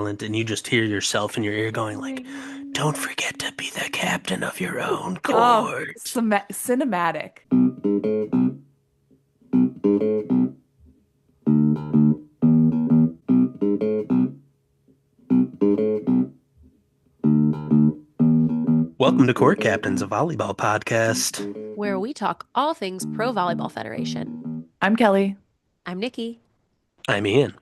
and you just hear yourself in your ear going like, "Don't forget to be the captain of your own Oh, court." cinematic. Welcome to Court Captains, a volleyball podcast. Where we talk all things Pro Volleyball Federation. I'm Kelly, I'm Nikki. I'm Ian.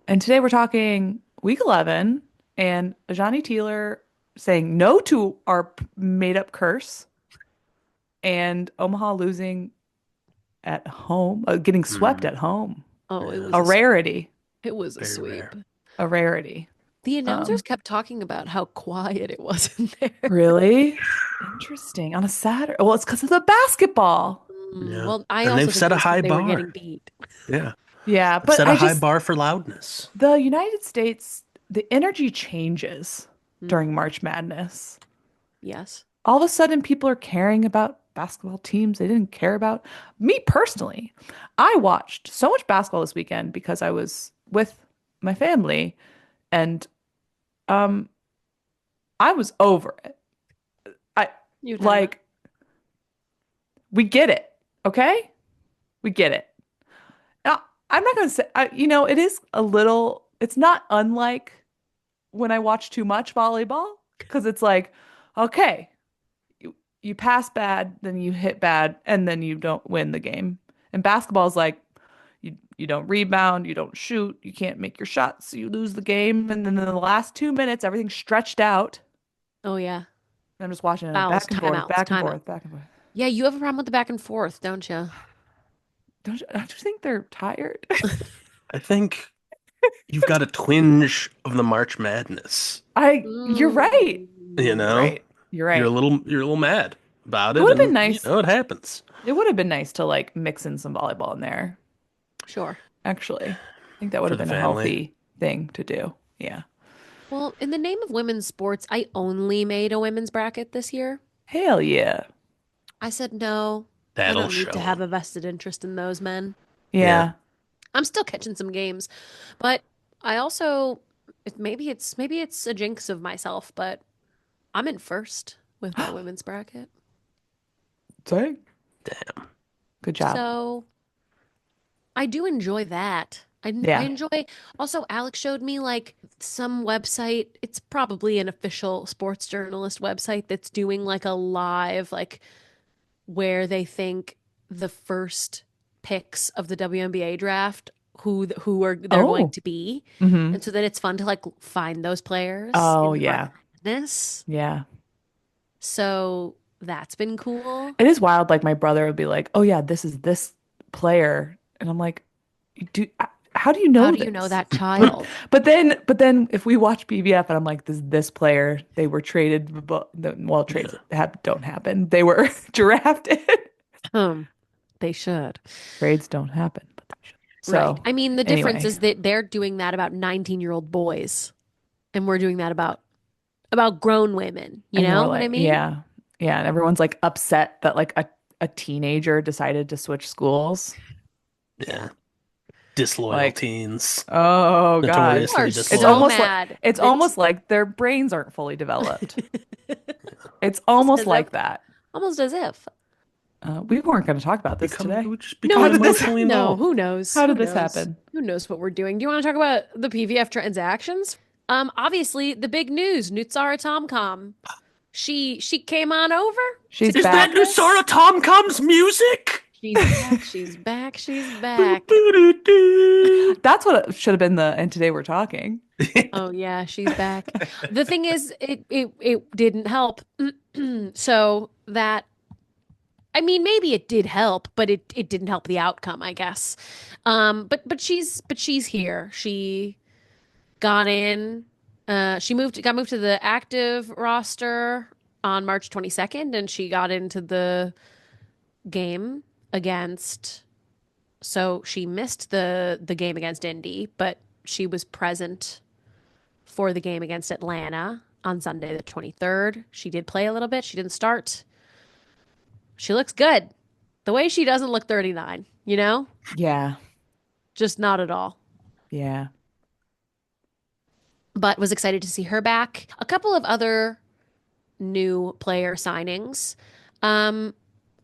and today we're talking week 11 and Johnny Tealer saying no to our made up curse and Omaha losing at home, getting swept Mm, at home. Oh, it yeah, was A rarity, it was a very sweep. rare. a rarity. The announcers Um, kept talking about how quiet it was in there. really interesting on a Saturday. Well, it's because of the basketball. Yeah. Well, I And also they've think set it a was because high they were getting bar. beat. Yeah. Yeah, They've but set a high bar for loudness. the United States, the energy changes during Mhm. March Madness. Yes. All of a sudden people are caring about basketball teams they didn't care about. Me personally, I watched so much basketball this weekend because I was with my family and um I was over it. I You'd have it. like we get it, okay? We get it. Now, I'm not going to say it is a little it's not unlike when I watch too much volleyball because it's like okay, you pass bad, then you hit bad, and then you don't win the game. And basketball is like you don't rebound, you don't shoot, you can't make your shots, so you lose the game. And then in the last 2 minutes, everything's stretched out. Oh yeah. I'm just watching it Fouls, back and forth, timeouts, back and timeout. forth, back and forth. Yeah, you have a problem with the back and forth, don't you? Don't you think they're tired? I think you've got a twinge of the March Madness. You're right. You You're know? right. You're right. You're a little mad about It it, would have been and nice. it happens. It would have been nice to like mix in some volleyball in there, Sure. actually. I think that would For have the been a family. healthy thing to do. Yeah. Well, in the name of women's sports, I only made a women's bracket this year. Hell yeah. I said no. I That'll don't need to show. have a vested interest in those men. Yeah. Yeah. I'm still catching some games, but I also maybe it's a jinx of myself, but I'm in first with my women's bracket. Sorry. Damn. Good job. So I do enjoy that. I Yeah. enjoy also Alex showed me like some website. It's probably an official sports journalist website that's doing like a live like where they think the first picks of the WNBA draft who are they're going Oh. to be. Mm-hmm. And so then it's fun to like find those players Oh, in March yeah. Madness. Yeah. So that's been cool. It is wild. Like my brother would be like, "Oh yeah, this is this player," and I'm like, "Do how do you How know do you know this?" that child? But then if we watch BBF and I'm like, "This player, they were traded, but well, trades Yeah. don't happen. They were drafted. Um, they should. Trades don't happen, but they should." Right. So I mean, the difference anyway, is that they're doing that about 19-year-old boys, and we're doing that about grown women. You and we're know what I like, mean? yeah, yeah, and everyone's like upset that like a teenager decided to switch schools. Yeah. Yeah. Disloyal Like, teens. oh God. You are Notoriously It's so disloyal. almost like mad it's that almost like their brains aren't fully developed. It's almost almost as if like that. almost as if. We weren't going to talk about this today. We just No, become How did this emotionally no, involved. who knows? how Who did this knows? happen? Who knows what we're doing? Do you want to talk about the PVF transactions? Obviously the big news, Nootsara Tomkom. She came on over to She's Is that back. Nootsara campus. Tomkom's music? She's back, she's back, she's Boo, back. boo, doo, doo. That's what it should have been the and today we're talking. Oh yeah, she's back. The thing is, it didn't help. So that I mean, maybe it did help, but it didn't help the outcome, I guess. But she's here. She got in. She got moved to the active roster on March 22nd, and she got into the game against. So she missed the game against Indy, but she was present for the game against Atlanta on Sunday the 23rd. She did play a little bit. She didn't start. She looks good. The way she doesn't look 39, you know? Yeah. Just not at all. Yeah. but was excited to see her back. A couple of other new player signings.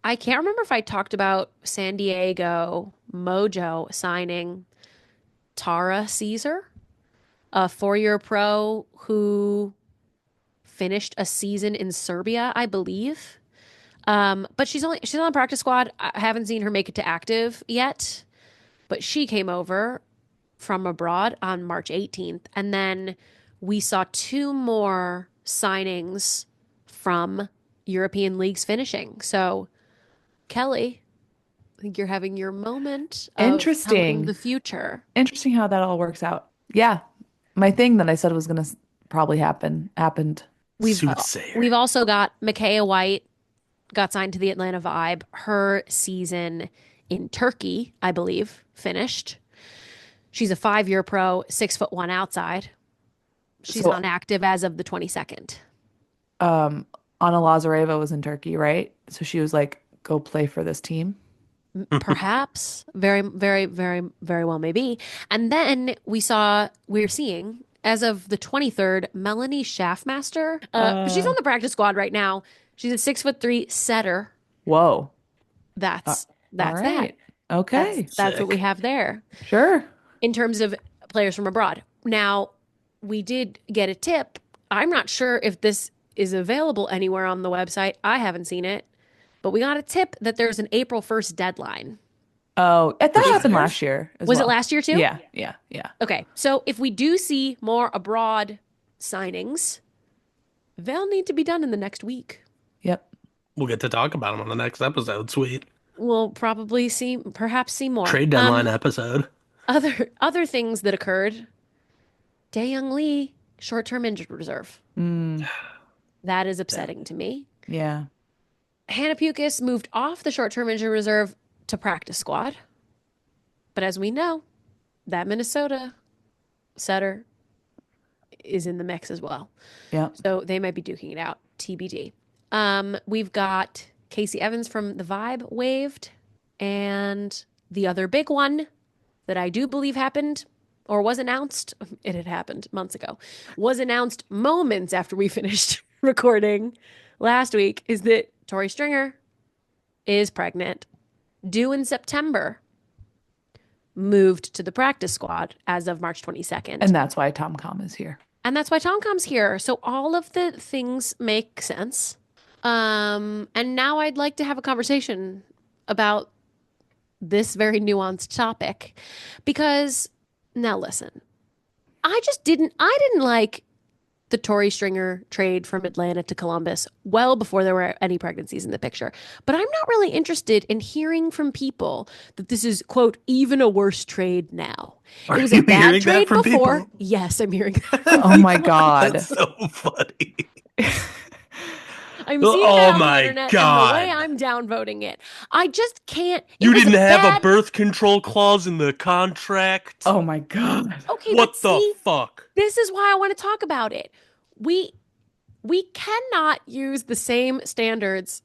I can't remember if I talked about San Diego Mojo signing Tara Caesar, a 4-year pro who finished a season in Serbia, I believe. But she's on the practice squad. I haven't seen her make it to active yet, but she came over from abroad on March 18th. And then we saw 2 more signings from European leagues finishing. So, Kelly, I think you're having your moment of telling the Interesting. future. Interesting how that all works out. Yeah. My thing that I said was going to probably happened. We've Soothsayer. we've also got Micaiah White got signed to the Atlanta Vibe. Her season in Turkey, I believe, finished. She's a 5-year pro, 6'1" outside. She's So, on active as of the 22nd. Anna Lazareva was in Turkey, right? So she was like, go play for this team. Perhaps. Very, very, very, very well maybe. And then we're seeing, as of the 23rd, Melanie Schaffmaster. She's on the practice squad right now. She's a 6'3" setter. Whoa. That's All that. right. Okay. That's what we Sick. have there Sure. in terms of players from abroad. Now, we did get a tip. I'm not sure if this is available anywhere on the website. I haven't seen it, but we got a tip that there's an April 1st deadline. Oh, that For happened signers? last year as Was it well. last year too? Yeah, yeah, yeah. Okay. So if we do see more abroad signings, they'll need to be done in the next week. Yep. We'll get to talk about them on the next episode. Sweet. We'll probably perhaps see more. Trade deadline episode. Other things that occurred. Dae-Young Lee, short-term injured reserve. Mm, That is upsetting to me. yeah. Hannah Pukis moved off the short-term injured reserve to practice squad. But as we know, that Minnesota setter is in the mix as well. Yeah. So they might be duking it out. TBD. We've got Casey Evans from the Vibe waived. And the other big one that I do believe happened or was announced, it had happened months ago, was announced moments after we finished recording last week, is that Tori Stringer is pregnant, due in September, moved to the practice squad as of March 22nd. And that's why Tomkom is here. And that's why Tomkom's here. So all of the things make sense. And now I'd like to have a conversation about this very nuanced topic because now listen, I didn't like the Tori Stringer trade from Atlanta to Columbus well before there were any pregnancies in the picture. But I'm not really interested in hearing from people that this is, quote, even a worse trade now. Are It was you a bad hearing that trade from before. people? Yes, I'm hearing that. Oh my God. That's so funny. I'm seeing Oh that on the my internet, God. and the way I'm downvoting it, I just can't. It You was didn't have bad- a birth control clause in the contract? Oh my God. Okay, What but the see, fuck? this is why I want to talk about it. We cannot use the same standards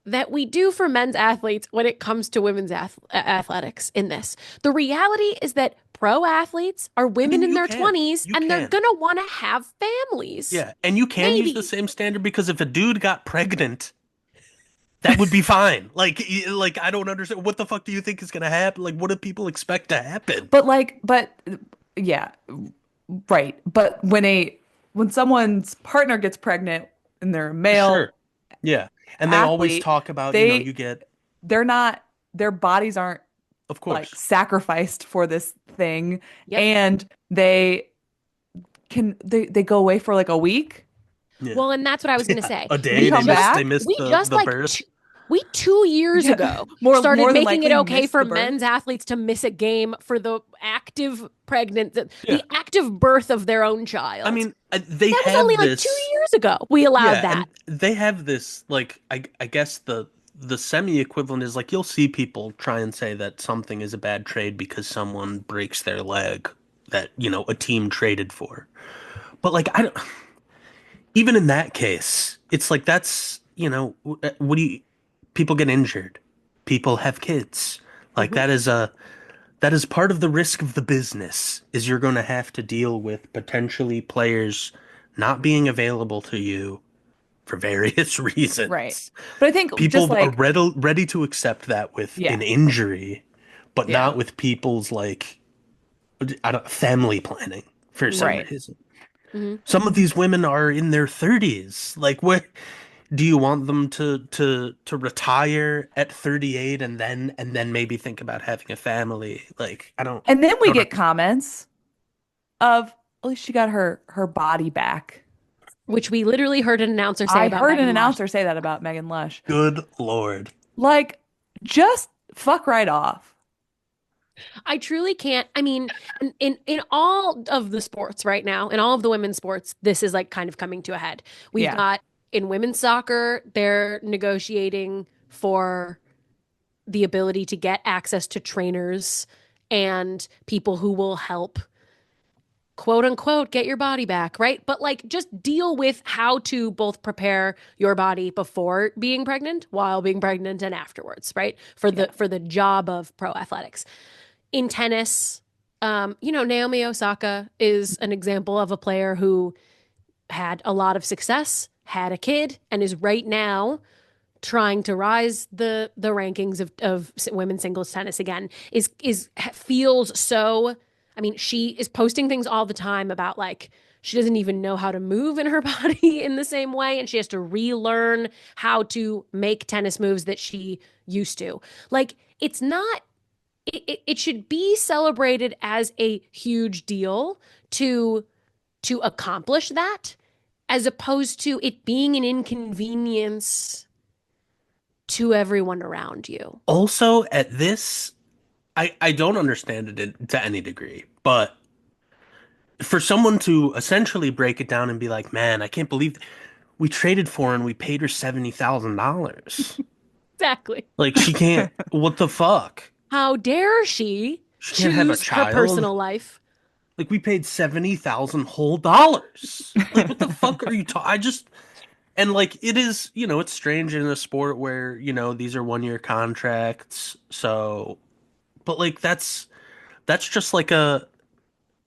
that we do for men's athletes when it comes to women's athletics in this. The reality is that pro athletes are women in you their can. 20s You and they're can. going to want to have families. Yeah, and you can use Maybe. the same standard because if a dude got pregnant, that would be fine. Like I don't understand. What the fuck do you think is gonna happen? Like, what do people expect to happen? But yeah, right. But when someone's partner gets pregnant and they're a male Sure. Yeah, and they always athlete, talk about they- you get, they're not, their bodies aren't of like course. sacrificed for this thing. Yep. And they go away for like a week. Yeah. Well, and that's what I was going to say. A day We they come missed, back? they missed We the, just the like birth. we 2 years Yeah. ago More started than making it likely okay missed for the birth. men's athletes to miss a game for the active pregnant, the Yeah. active birth of their own child. I mean, they that was have only like this. 2 years ago. We allowed Yeah, that. and they have this, like, I guess the semi equivalent is like you'll see people try and say that something is a bad trade because someone breaks their leg that a team traded for. But like I don't. Even in that case, it's like that's what do you? People get injured. People have kids. Like that is that is part of the risk of the business is you're going to have to deal with potentially players not being available to you for various Right. reasons. But I think just People are like, ready to accept that with yeah, an injury, but yeah, not with people's like I don't family planning for some Mm-hmm. right. reason. Mm-hmm. Some of these women are in their 30s. Like what do you want them to retire at 38 and then maybe think about having a family? Like And then I we don't get understand. comments of, at least she got her body back. Which we literally heard an announcer say I about heard an Megan Lush. announcer say that about Megan Lush. Good Lord. Like, just fuck right off. I truly can't. I mean, in all of the sports right now, in all of the women's sports, this is like kind of coming to a head. We've Yeah. got in women's soccer, they're negotiating for the ability to get access to trainers and people who will help quote unquote get your body back, right? But like just deal with how to both prepare your body before being pregnant, while being pregnant and afterwards, right? Yeah. For the job of pro athletics. In tennis, Naomi Osaka is an example of a player who had a lot of success, had a kid, and is right now trying to rise the rankings of women's singles tennis again. Is feels so. I mean, she is posting things all the time about like she doesn't even know how to move in her body in the same way, and she has to relearn how to make tennis moves that she used to. Like it's not it should be celebrated as a huge deal to accomplish that as opposed to it being an inconvenience to everyone around you. Also, at this, I don't understand it to any degree, but for someone to essentially break it down and be like, man, I can't believe we traded for her and we paid her $70,000. Exactly. Like she can't, what the fuck? How dare she She can't have a choose her child. personal life? Like we paid 70,000 whole dollars. Like what the fuck are you talking? I just and like it is, it's strange in a sport where, these are 1 year contracts. So, but like that's just like an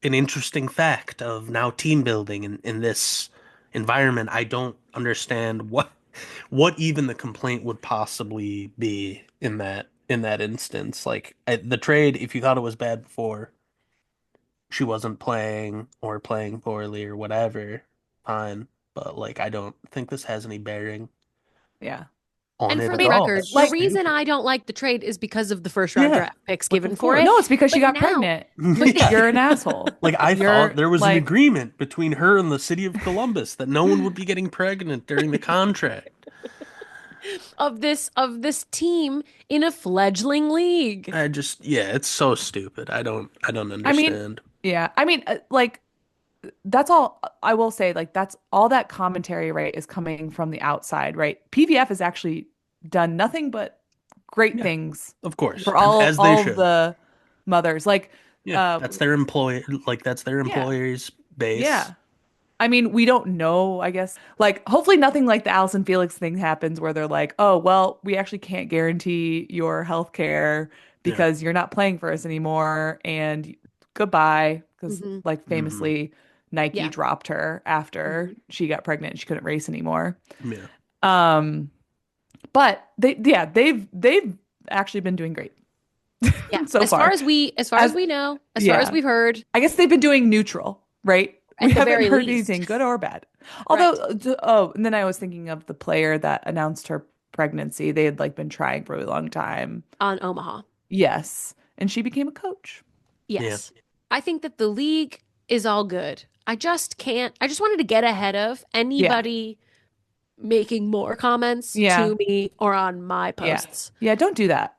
interesting fact of now team building in this environment. I don't understand what even the complaint would possibly be in that instance. Like the trade, if you thought it was bad before, she wasn't playing or playing poorly or whatever, fine. But like I don't think this has any bearing Yeah. on And it for I at the mean, all. record, It's the like, reason stupid. I don't like the trade is because of the first round Yeah. draft picks Like given of for it. no, course. it's because she But got now, pregnant. but yeah, You're an asshole. Like I thought You're there was an like, agreement between her and the city of Columbus that no one would be getting pregnant during the contract. of this team in a fledgling league. Yeah, it's so stupid. I don't I mean, understand. yeah. I mean, like, that's all I will say. Like, that's all that commentary, right, is coming from the outside, right? PVF has actually done nothing but great Yeah, things of course. for As they all of should. the mothers. Like, Yeah, uh, that's their yeah, employer's base. yeah. I mean, we don't know, I guess. Like, hopefully nothing like the Allison Felix thing happens where they're like, oh, well, we actually can't guarantee your health care Yeah. because you're not playing for us anymore and goodbye. Because, Hmm. like, Hmm. famously, Nike Yeah. dropped her after Hmm. she got pregnant and she couldn't race anymore. Yeah. Um, but they've actually been doing great Yeah. so far. As far as As we know, as far as yeah, we've heard, I guess they've been doing neutral, right? We at the haven't very heard least. anything good or bad. Although, Right. oh, and then I was thinking of the player that announced her pregnancy. They had like been trying for a really long time. On Omaha. Yes, and she became a coach. Yeah. Yes. I think that the league is all good. I just can't. I just wanted to get ahead of Yeah, anybody making more comments yeah, to me or on my yeah, posts. yeah. Don't do that.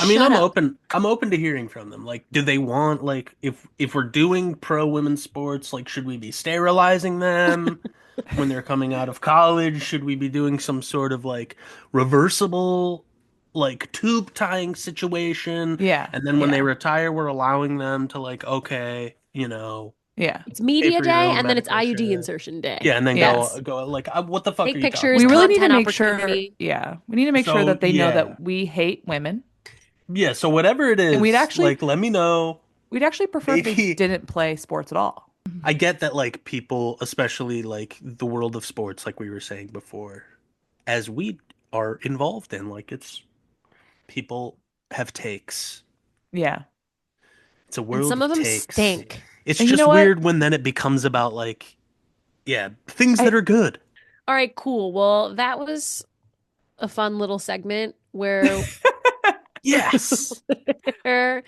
I mean, Shut up. I'm open to hearing from them. Like, do they want like if we're doing pro women's sports, like should we be sterilizing them when they're coming out of college? Should we be doing some sort of like reversible like tube tying situation? Yeah, And then when they yeah, retire, we're allowing them to like, okay, yeah, It's pay media for your day own and then it's medical IUD shit. insertion day. Yeah, and then yes. go like, what the fuck are Take you talking pictures, We about? really need to content make sure. opportunity. Yeah, we need to make sure So that they know yeah, that we hate women Yeah, so whatever it And is, like let me know. we'd actually prefer if they Maybe didn't play sports at all. I get that like people, especially like the world of sports, like we were saying before, as we are involved in, like it's people have takes. Yeah. It's a And world some of of them takes. stink. It's And you know just what? weird when then it becomes about like, yeah, things that I are good. All right, cool. Well, that was a fun little segment where Yes. where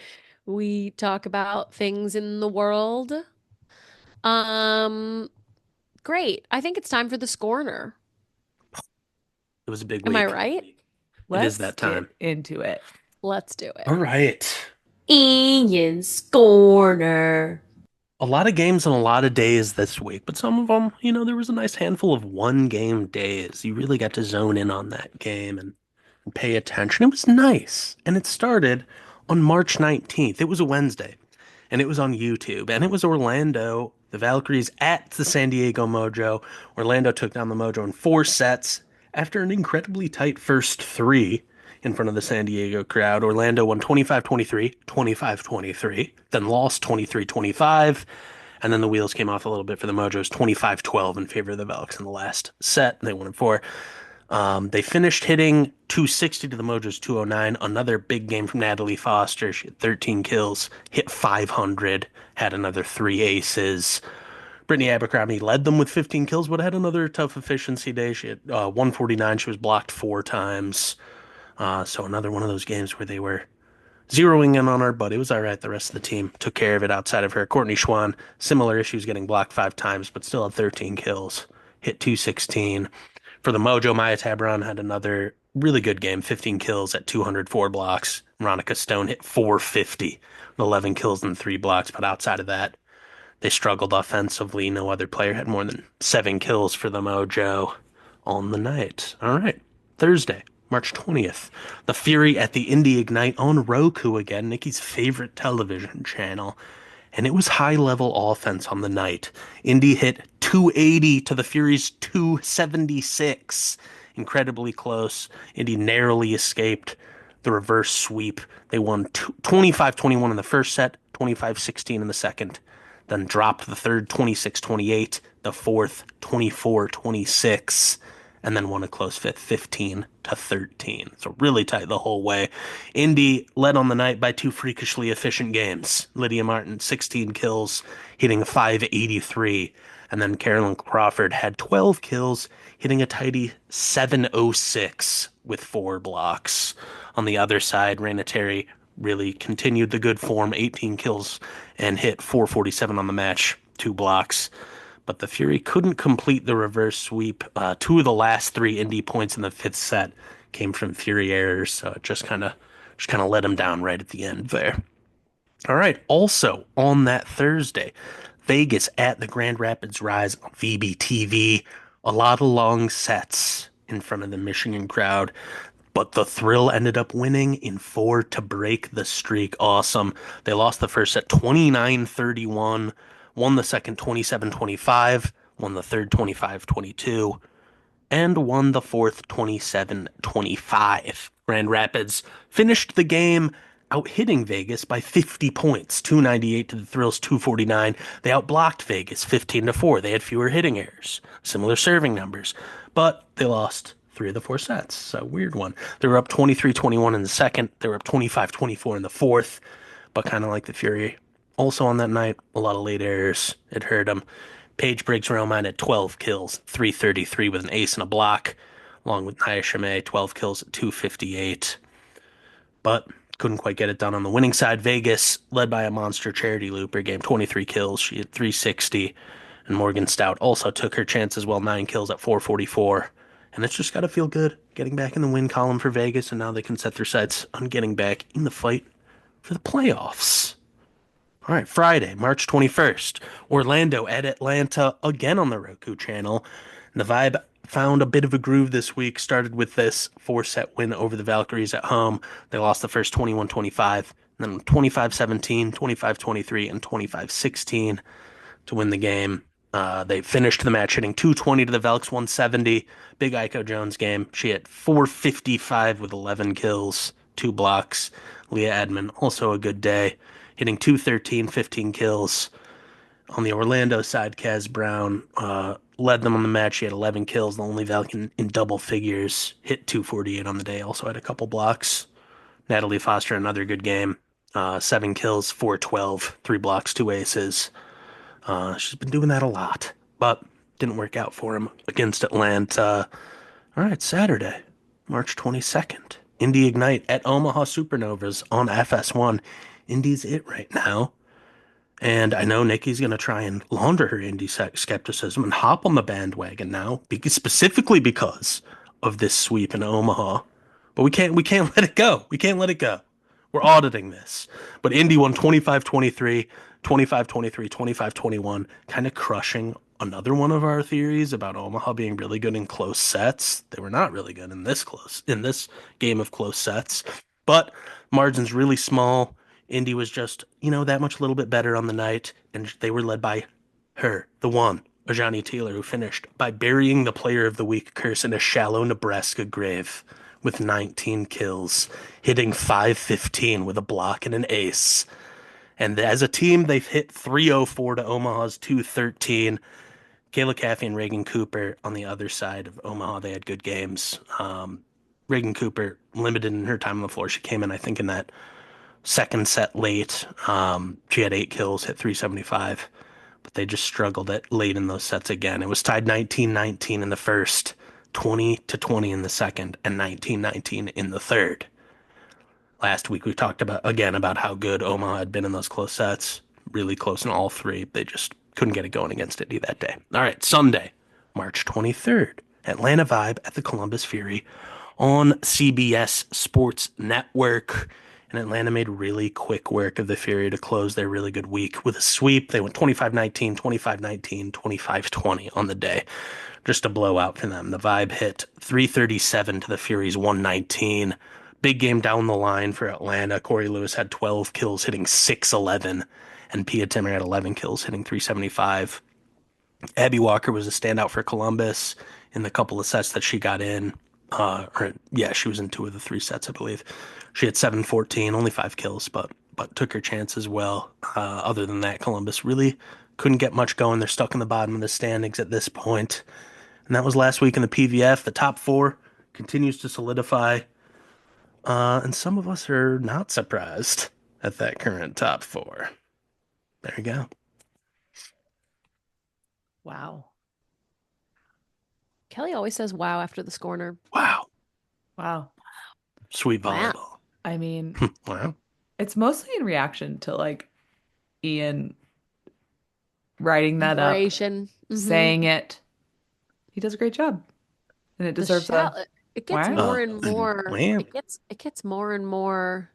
we talk about things in the world. Um, Great. I think it's time for the scorner. It was a big Am I week. right? It is let's that get time. into it. Let's do it. All right. Ian's Corner. A lot of games and a lot of days this week, but some of them, there was a nice handful of one game days. You really got to zone in on that game and pay attention. It was nice. And it started on March 19th. It was a Wednesday, and it was on YouTube, and it was Orlando, the Valkyries at the San Diego Mojo. Orlando took down the Mojo in 4 sets after an incredibly tight first three in front of the San Diego crowd. Orlando won 25-23, 25-23, then lost 23-25, and then the wheels came off a little bit for the Mojos 25-12 in favor of the Valks in the last set. They won in four. They finished hitting 260 to the Mojo's 209. Another big game from Natalie Foster. She had 13 kills, hit 500, had another three aces. Brittany Abercrombie led them with 15 kills, but had another tough efficiency day. She had 149. She was blocked 4 times. So another one of those games where they were zeroing in on her, but it was all right. The rest of the team took care of it outside of her. Courtney Schwann, similar issues, getting blocked 5 times, but still had 13 kills, hit 216. For the Mojo, Maya Tabaran had another really good game, 15 kills at 204 blocks. Veronica Stone hit 450 with 11 kills and 3 blocks, but outside of that, they struggled offensively. No other player had more than 7 kills for the Mojo on the night. All right, Thursday, March 20th. The Fury at the Indie Ignite on Roku again, Nikki's favorite television channel. And it was high level offense on the night. Indy hit 280 to the Fury's 276. Incredibly close. Indy narrowly escaped the reverse sweep. They won 25-21 in the first set, 25-16 in the second, then dropped the third 26-28, the fourth 24-26, and then won a close fifth 15-13. So really tight the whole way. Indy led on the night by two freakishly efficient games. Lydia Martin 16 kills, hitting 583, and then Carolyn Crawford had 12 kills, hitting a tidy 706 with 4 blocks. On the other side, Raina Terry really continued the good form, 18 kills and hit 447 on the match, 2 blocks. But the Fury couldn't complete the reverse sweep. Two of the last three indie points in the fifth set came from Fury errors, so it just kind of let him down right at the end there. All right. Also on that Thursday, Vegas at the Grand Rapids Rise on VBTV. A lot of long sets in front of the Michigan crowd, but the Thrill ended up winning in four to break the streak. Awesome. They lost the first set 29-31, won the second 27-25, won the third 25-22, and won the fourth 27-25. Grand Rapids finished the game out hitting Vegas by 50 points, 298 to the Thrill's 249. They outblocked Vegas 15-4. They had fewer hitting errors, similar serving numbers, but they lost 3 of the 4 sets. So weird one. They were up 23-21 in the second. They were up 25-24 in the fourth, but kind of like the Fury. Also on that night, a lot of late errors. It hurt them. Paige Briggs Romine at 12 kills, 333 with an ace and a block, along with Nia Shimei, 12 kills at 258. But couldn't quite get it done on the winning side. Vegas, led by a monster Charity Looper, game 23 kills. She had 360. And Morgan Stout also took her chance as well, 9 kills at 444. And it's just got to feel good getting back in the win column for Vegas, and now they can set their sights on getting back in the fight for the playoffs. All right, Friday, March 21st, Orlando at Atlanta again on the Roku channel. And the vibe found a bit of a groove this week. Started with this 4 set win over the Valkyries at home. They lost the first 21-25, then 25-17, 25-23, and 25-16 to win the game. They finished the match hitting 220 to the Valks 170. Big Aiko Jones game. She hit 455 with 11 kills, 2 blocks. Leah Edmond, also a good day, hitting 213, 15 kills. On the Orlando side, Kaz Brown led them on the match. She had 11 kills, the only Valk in double figures, hit 248 on the day, also had a couple blocks. Natalie Foster, another good game. 7 kills, 412, 3 blocks, 2 aces. She's been doing that a lot, but didn't work out for him against Atlanta. All right, Saturday, March 22nd. Indy Ignite at Omaha Supernovas on FS1. Indy's it right now. And I know Nikki's going to try and launder her Indy skepticism and hop on the bandwagon now, specifically because of this sweep in Omaha. But we can't let it go. We can't let it go. We're auditing this. But Indy won 25-23, 25-23, 25-21, kind of crushing another one of our theories about Omaha being really good in close sets. They were not really good in this game of close sets. But margin's really small. Indy was just, that much a little bit better on the night, and they were led by her, the one, Ajani Tealer, who finished by burying the Player of the Week curse in a shallow Nebraska grave with 19 kills, hitting 515 with a block and an ace. And as a team, they've hit 304 to Omaha's 213. Kayla Caffey and Reagan Cooper on the other side of Omaha, they had good games. Reagan Cooper limited in her time on the floor. She came in, I think, in that second set late. She had 8 kills, hit 375, but they just struggled at late in those sets again. It was tied 19-19 in the first, 20-20 in the second, and 19-19 in the third. Last week we talked about how good Omaha had been in those close sets, really close in all three. They just couldn't get it going against Indy that day. All right, Sunday, March 23rd, Atlanta Vibe at the Columbus Fury on CBS Sports Network. And Atlanta made really quick work of the Fury to close their really good week with a sweep. They went 25-19, 25-19, 25-20 on the day. Just a blowout for them. The Vibe hit 337 to the Fury's 119. Big game down the line for Atlanta. Corey Lewis had 12 kills, hitting 611, and Pia Timmer had 11 kills, hitting 375. Abby Walker was a standout for Columbus in the couple of sets that she got in. She was in 2 of the 3 sets, I believe. She had 714, only 5 kills, but took her chance as well. Other than that, Columbus really couldn't get much going. They're stuck in the bottom of the standings at this point. And that was last week in the PVF. The top 4 continues to solidify. And some of us are not surprised at that current top 4. There you go. Wow. Kelly always says wow after the scorner. Wow. Wow. Sweet Wow. volleyball. I mean, Wow. it's mostly in reaction to like Ian writing that up, Inspiration. saying it. He does a great job. And it deserves a It gets wow. more and more. Wow. It gets more and more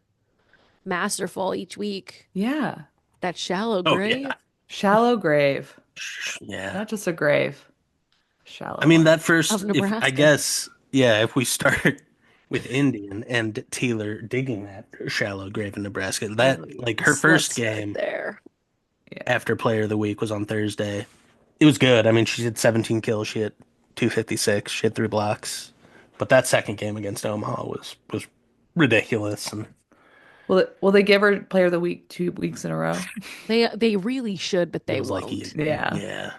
masterful each week. Yeah. That shallow Oh, grave. yeah. Shallow grave. Yeah. Not just a grave. Shallow I mean, one. that first, Of Nebraska. I guess, yeah, if we start with Indian and Tealer digging that shallow grave in Nebraska, that, like, her first Sluts right game there. after Player of the Week was on Thursday. It was good. I mean, she had 17 kills. She hit 256. She had 3 blocks. But that second game against Omaha was ridiculous. And Will they give her Player of the Week 2 weeks in a row? They really should, but they it was like, won't. Yeah. yeah.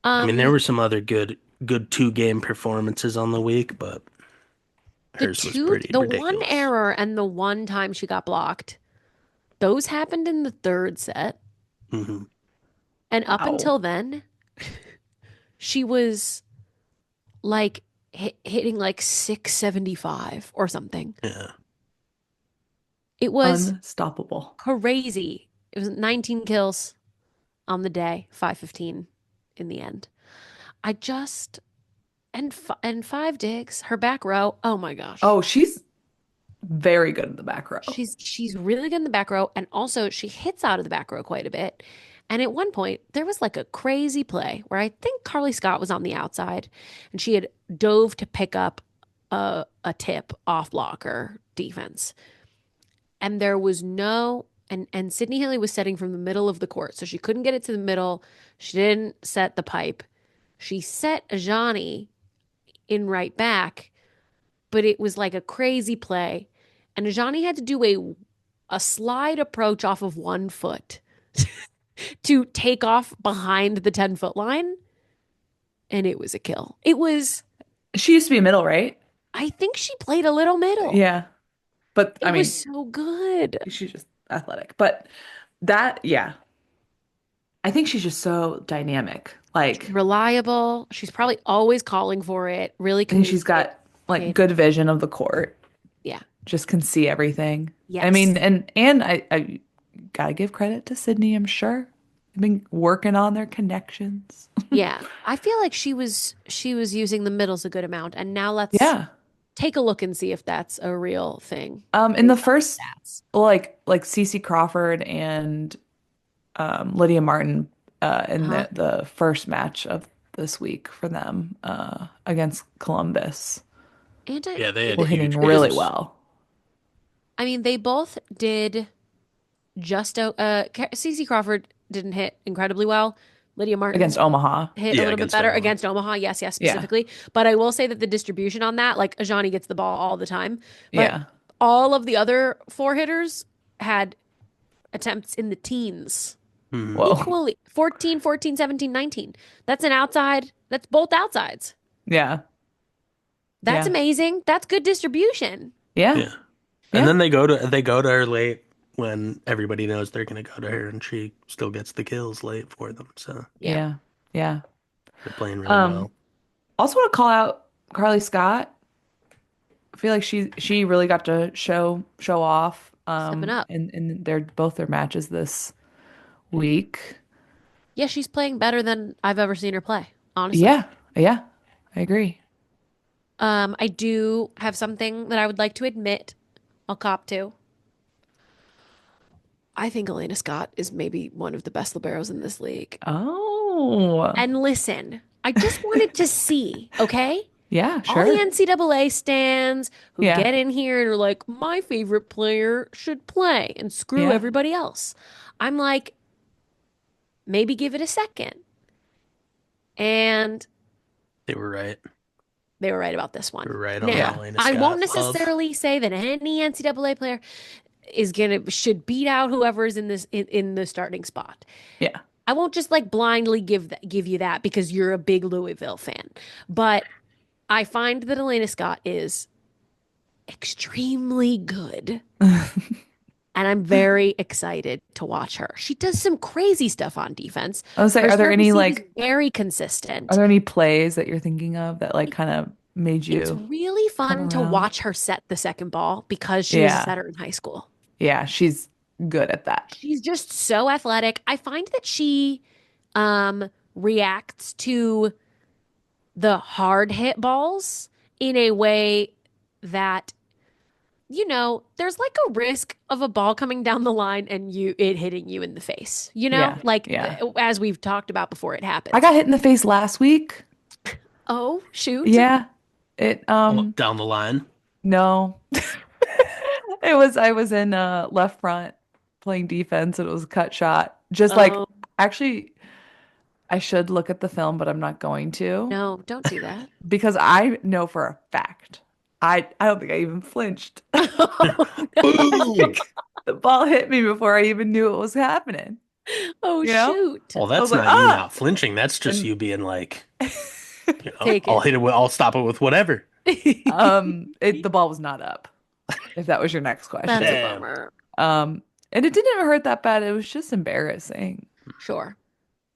I mean, there were some other good 2-game performances on the week, but hers was pretty the ridiculous. one error and the one time she got blocked, those happened in the third set. Mm-hmm. And up Wow. until then, she was like hitting like 675 or something. Yeah. It was unstoppable. crazy. It was 19 kills on the day, 515 in the end. And 5 digs, her back row. Oh my gosh. Oh, she's very good in the back row. She's really good in the back row, and also she hits out of the back row quite a bit. And at one point, there was like a crazy play where I think Carly Scott was on the outside, and she had dove to pick up a tip off blocker defense. And there was and Sydney Haley was setting from the middle of the court, so she couldn't get it to the middle. She didn't set the pipe. She set Ajani in right back, but it was like a crazy play. and Ajani had to do a slide approach off of one foot to take off behind the 10-foot line, and it was a kill. It was, She used to be a middle, right? I think she played a little middle. Yeah. But I It was mean, so good. she's just athletic. But that, yeah, I think she's just so dynamic. Like, Reliable. She's probably always calling for it. Really I think she's communicative. got like good vision of the court. Yeah. Just can see everything. I Yes. mean, and I gotta give credit to Sydney, I'm sure. They've been working on their connections. Yeah. I feel like she was using the middles a good amount. And now let's Yeah. take a look and see if that's a real thing In the based on first the stats. like Cece Crawford and Lydia Martin in Uh-huh. the first match of this week for them against Columbus And Yeah, they had were hitting huge really games. well I mean, they both did just Cece Crawford didn't hit incredibly well. Lydia against Martin Omaha. hit a Yeah, little bit against better Omaha. against Omaha. Yes, yes, Yeah. specifically. But I will say that the distribution on that, like Ajani gets the ball all the time, but Yeah. all of the other four hitters had attempts in the teens. Hmm. Whoa. Equally 14, 14, 17, 19. That's an outside. That's both outsides. Yeah. That's Yeah. amazing. That's good distribution. Yeah. Yeah. And Yeah. then they go to her late when everybody knows they're gonna go to her, and she still gets the kills late for them. So Yeah. Yeah. Yeah. they're playing really Um, well. Also want to call out Carly Scott. I feel like she really got to show off Stepping up. in their matches this week. Yeah, she's playing better than I've ever seen her play, honestly. Yeah. Yeah. I agree. I do have something that I would like to admit. I'll cop to. I think Elena Scott is maybe one of the best liberos in this league. Oh. And listen, I just wanted to see, okay? Yeah, All the sure. NCAA stands who Yeah. get in here and are like, my favorite player should play and screw Yeah. everybody else. I'm like, maybe give it a second. And They were right. they were right about this They one. were right on Now, Yeah. Elena I won't Scott. Love. necessarily say that any NCAA player should beat out whoever's in the starting spot. Yeah. I won't just like blindly give you that because you're a big Louisville fan. But I find that Elena Scott is extremely good. And I'm very excited to watch her. She does some crazy stuff on defense. I was say, Her are there any service is like very are consistent. there any plays that you're thinking of that like kind of made It's you really come fun to around? watch her set the second ball because she was a Yeah. setter in high school. Yeah, she's good at that. She's just so athletic. I find that she reacts to the hard hit balls in a way that there's like a risk of a ball coming down the line and it hitting you in the face. Yeah. Like Yeah. as we've talked about before, it I happens. got hit in the face last week. Oh, shoot. Yeah. It Down the line. no. I was in left front playing defense and it was a cut shot. Just like Oh, actually I should look at the film, but I'm not going to no, don't do that. because I know for a fact. I don't think I even flinched. Oh, Boom! The ball hit me before I even knew it was happening. oh, You know? shoot. Well, I was that's like, not you ah. not flinching. That's just And you being like, Take I'll it. hit it. I'll stop it with whatever. the ball was not up, if that was your next That's a question. Damn. bummer. And it didn't hurt that bad. It was just embarrassing. Sure.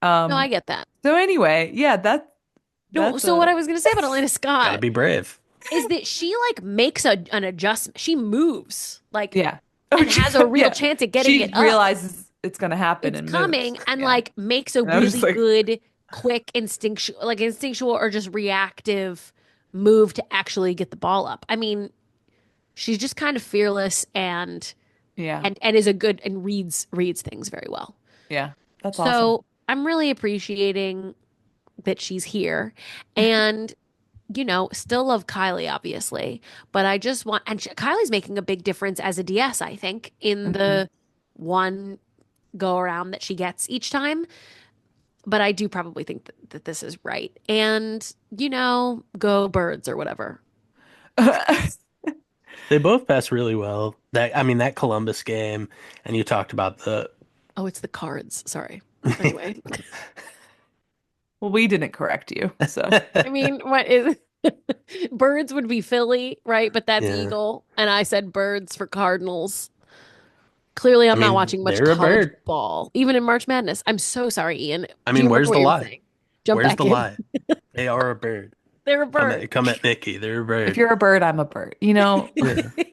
No, I get that. So anyway, yeah, No, that's so what a I was going to say about Elena Gotta Scott be brave. is that she like makes an adjustment. She moves like yeah. and has a real Yeah. chance at getting She it up. realizes it's gonna happen It's and coming moves. and Yeah. like makes a And I was really just like, good, quick, instinctual or just reactive move to actually get the ball up. I mean, she's just kind of fearless and yeah, and is a good and reads things very well. yeah, that's awesome. So I'm really appreciating that she's here and still love Kylie, obviously, but I just want, and Kylie's making a big difference as a DS, I think, in Mhm. the one go around that she gets each time. But I do probably think that this is right. And, go birds or whatever. They both pass really well. That Columbus game, and you talked about the Oh, it's the cards. Sorry. Anyway, Well, we didn't correct you, so I mean, what is birds would be Philly, right? But that's Yeah. Eagle. And I said birds for Cardinals. Clearly, I I'm not mean, watching much they're a college bird. ball, even in March Madness. I'm so sorry, Ian. I Do mean, you remember where's what the you were lie? saying? Jump Where's back the in. lie? They are a bird. They're a Come bird. at come at Nikki. They're a if bird. you're a bird, I'm a bird. Yeah.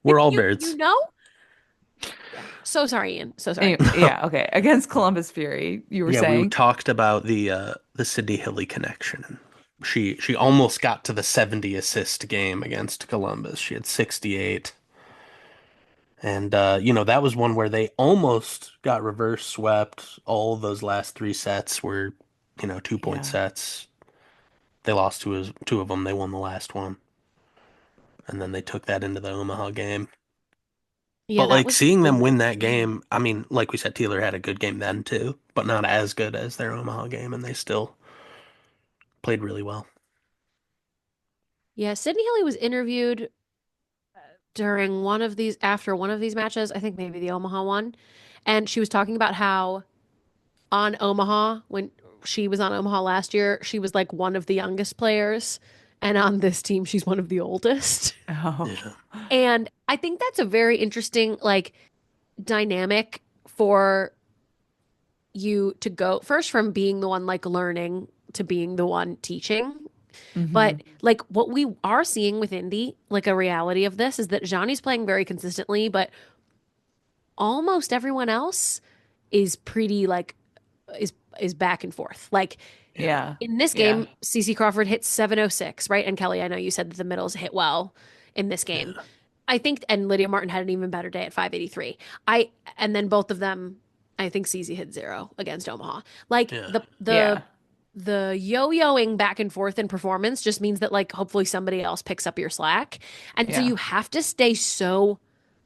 We're all You birds. know? Yeah. So sorry, Ian. So sorry. Anyway, yeah, okay. Against Columbus Fury, you were Yeah, we saying? talked about the Sydney Hilly connection. She almost got to the 70 assist game against Columbus. She had 68. And that was one where they almost got reverse swept. All those last three sets were, 2 point Yeah. sets. They lost two of them. They won the last one. And then they took that into the Omaha game. Yeah, But that like was seeing them win that insane. game, I mean, like we said, Tealer had a good game then too, but not as good as their Omaha game, and they still played really well. Yeah, Sydney Hilly was interviewed during after one of these matches, I think maybe the Omaha one, and she was talking about how on Omaha, when she was on Omaha last year, she was like one of the youngest players, and on this team, she's one of the oldest. Oh. Yeah. And I think that's a very interesting like dynamic for you to go first from being the one like learning to being the one teaching. Hmm. But like what we are seeing with Indy, like a reality of this is that Johnny's playing very consistently, but almost everyone else is pretty like is is back and forth. Like Yeah. Yeah. in this Yeah. game, CC Crawford hit 706, right? And Kelly, I know you said that the middles hit well in this game. Yeah. I think, and Lydia Martin had an even better day at 583. And then both of them, I think CC hit zero against Omaha. Like Yeah. the Yeah. the yo-yoing back and forth in performance just means that like hopefully somebody else picks up your slack. And so Yeah. you have to stay so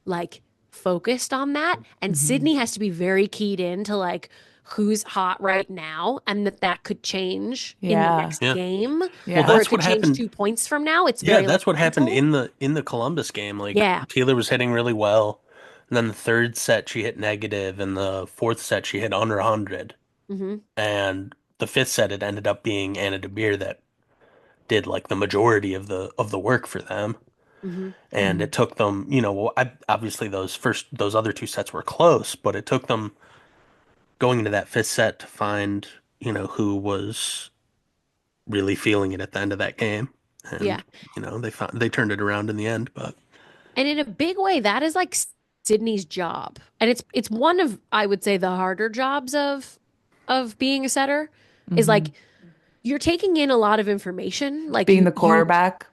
like focused on that. And Hmm. Sydney has to be very keyed in to like who's hot right now and that could change in the Yeah. next Yeah. game Well, Yeah. or it that's could what change happened. 2 points from now. It's Yeah, very like that's what happened mental. in the Columbus game. Like Yeah. Taylor was hitting really well, and then the third set she hit negative, and the fourth set she hit under 100, Hmm. and the fifth set it ended up being Anna De Beer that did like the majority of the work for them. Hmm. And Hmm. it took them, well, obviously those other two sets were close, but it took them going into that fifth set to find, who was really feeling it at the end of that game. Yeah. And, they turned it around in the end, but And in a big way, that is like Sydney's job. And it's one of, I would say, the harder jobs of being a setter is Hmm. like you're taking in a lot of information. Like Being the you quarterback.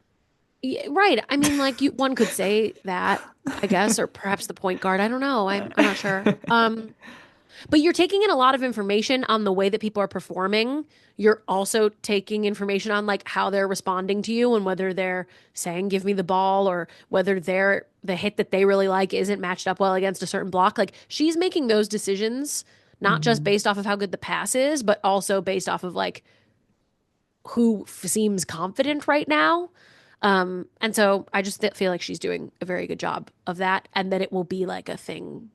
yeah, right. I mean, like you one could say that, I guess, or perhaps the point guard. I don't know. I'm not sure. But you're taking in a lot of information on the way that people are performing. You're also taking information on like how they're responding to you and whether they're saying give me the ball or whether the hit that they really like isn't matched up well against a certain block. Like she's making those decisions not just Hmm. based off of how good the pass is, but also based off of like who seems confident right now. And so I just feel like she's doing a very good job of that and that it will be like a thing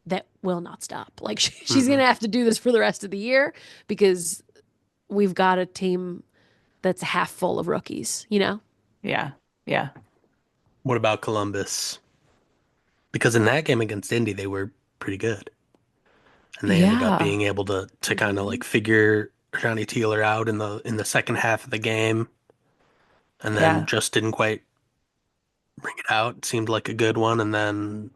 that will not stop. Like she's going mhm. to have to do this for the rest of the year because we've got a team that's half full of rookies, you know? Yeah. Yeah. What about Columbus? Because in that game against Indy, they were pretty good. And they ended up Yeah. being able to kind of Mhm. like figure Johnny Tealer out in the second half of the game and then Yeah. just didn't quite bring it out. It seemed like a good one, and then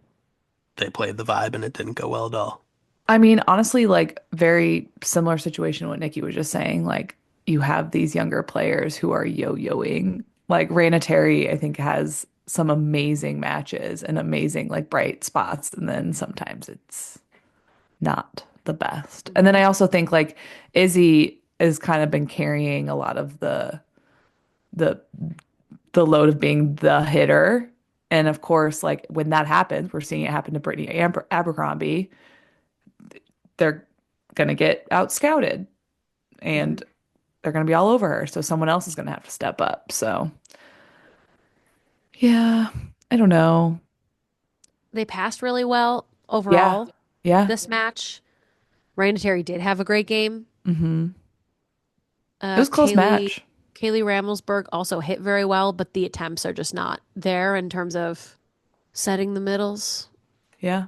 they played the vibe and it didn't go well at all. I mean, honestly, like very similar situation to what Nikki was just saying. Like you have these younger players who are yo-yoing. Like Raina Terry, I think, has some amazing matches and amazing like bright spots, and then sometimes it's not the best. And then I Mhm. also think like Izzy has kind of been carrying a lot of the the load of being the hitter. And of course, like when that happens, we're seeing it happen to Brittany Abercrombie. They're gonna get out scouted Mhm. and they're gonna be all over her. So someone else is gonna have to step up. So yeah. I don't know. They passed really well Yeah. overall Yeah. this match. Raina Terry did have a great game. Mm-hmm. It was a close Kaylee match. Kaylee Ramelsberg also hit very well, but the attempts are just not there in terms of setting the middles. Yeah.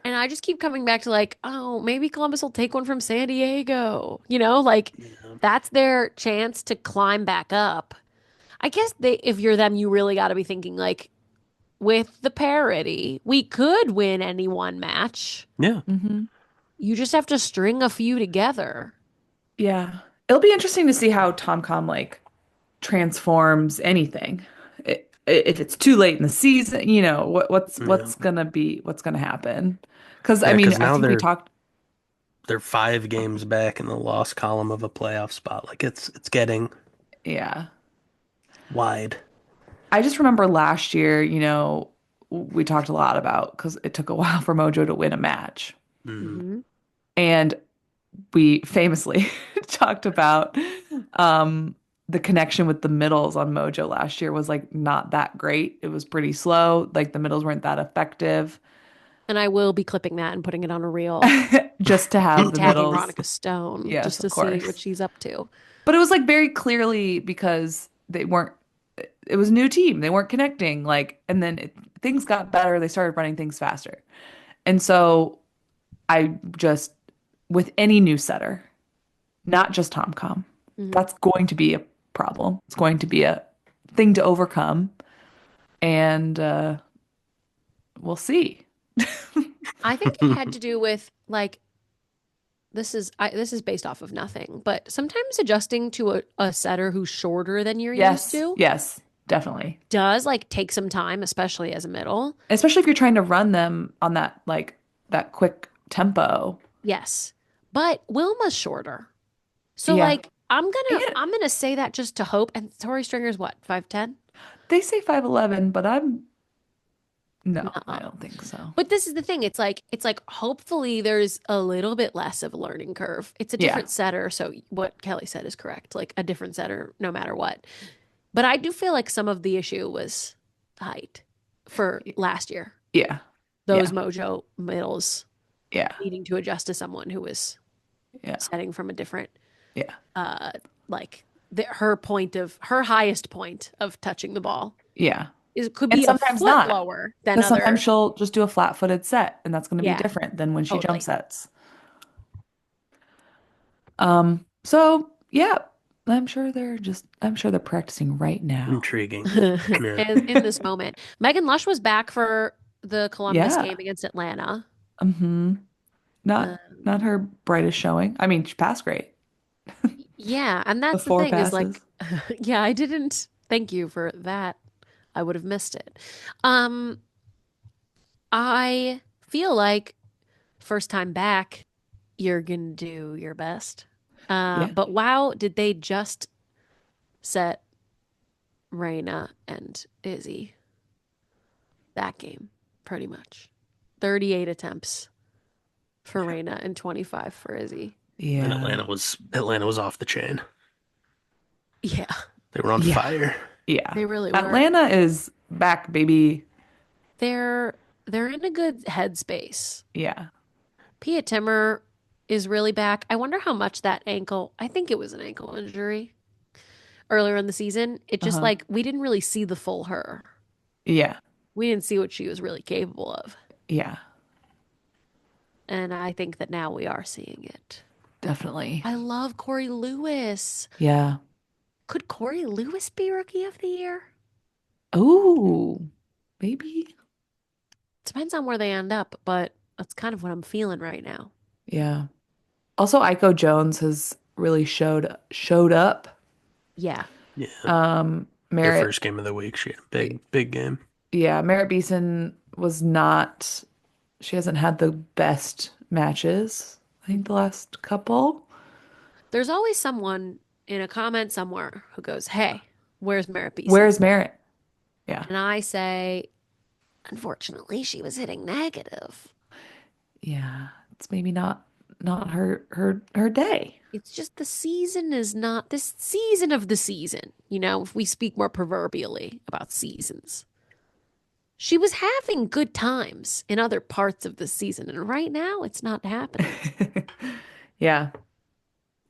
And I just keep coming back to like, oh, maybe Columbus will take one from San Diego. You know, like Yeah. that's their chance to climb back up. I guess if you're them, you really got to be thinking like, with the parity, we could win any one match. Yeah. Mm-hmm. You just have to string a few together. Yeah. It'll be interesting to see how Tomcom like transforms anything. If it's too late in the season, Yeah. what's gonna happen? Because I Yeah, mean, because I now think we talked. they're 5 games back in the loss column of a playoff spot. Like it's getting Yeah, wide. I just remember last year, we talked a lot about because it took a while for Mojo to win a match, Hmm. Hmm. and we famously talked about um the connection with the middles on Mojo last year was like not that great. It was pretty slow. Like the middles weren't that effective. And I will be clipping that and putting it on a reel Just to have and the tagging middles. Veronica Stone Yes, just of to see what course. she's up to. But it was like very clearly because they weren't, it was a new team. They weren't connecting. Like, and then things got better. They started running things faster. And so I just, with any new setter, not just Tomcom, Hmm. that's going to be a problem. It's going to be a thing to overcome. And we'll see. I think it had to do with like this is based off of nothing, but sometimes adjusting to a setter who's shorter than you're used Yes, to yes, definitely. does like take some time, especially as a middle. Especially if you're trying to run them on that like that quick tempo. Yes. But Wilma's shorter. So Yeah. like And I'm gonna say that just to hope. And Tori Stringer's what, 5'10"? they say 5'11", but no, I Nuh-uh. don't think so. But this is the thing. It's like hopefully there's a little bit less of a learning curve. It's a Yeah. different setter, so what Kelly said is correct. Like a different setter no matter what. But I do feel like some of the issue was height for last year. Yeah. Those Yeah. Mojo middles Yeah. needing to adjust to someone who was Yeah. setting from a different Yeah. uh like her highest point of touching the ball Yeah. is could And be a sometimes foot not. lower than Because sometimes other. she'll just do a flat-footed set, and that's going to be Yeah, different than when she jump totally. sets. So yeah, I'm sure they're practicing right now. Intriguing. Yeah. In this moment, Megan Lush was back for the Columbus Yeah. game against Atlanta. Mm-hmm. Uh, Not her brightest showing. I mean, she passed great. yeah, and The that's the four thing is passes. like, yeah, I didn't thank you for that. I would have missed it. Um, I feel like first time back, you're gonna do your best. Yeah. But wow, did they just set Raina and Izzy that game pretty much? 38 attempts for Raina and 25 for Izzy. And Yeah. Atlanta was off the chain. Yeah, They were on Yeah. fire. Yeah. they really were. Atlanta is back, baby. They're they're in a good headspace. Yeah. Pia Timmer is really back. I wonder how much that ankle, I think it was an ankle injury earlier in the season. It just Uh-huh. like we didn't really see the full her. Yeah. We didn't see what she was really capable of. Yeah. And I think that now we are seeing it. Definitely. I love Corey Lewis. Yeah. Could Corey Lewis be Rookie of the Year? Oh, maybe. Depends on where they end up, but that's kind of what I'm feeling right now. Yeah. Also, Aiko Jones has really showed up. Yeah. Yeah. Their Merritt, first game of the week, she had a big game. yeah, Merritt Beeson was not, she hasn't had the best matches, I think the last couple. There's always someone in a comment somewhere who goes, "Hey, where's Merritt Beeson?" Where's Merritt? Yeah. And I say, unfortunately, she was hitting negative. Yeah. It's maybe not her day. It's just the season is not this season of the season, if we speak more proverbially about seasons. she was having good times in other parts of the season, and right now it's not happening. Yeah.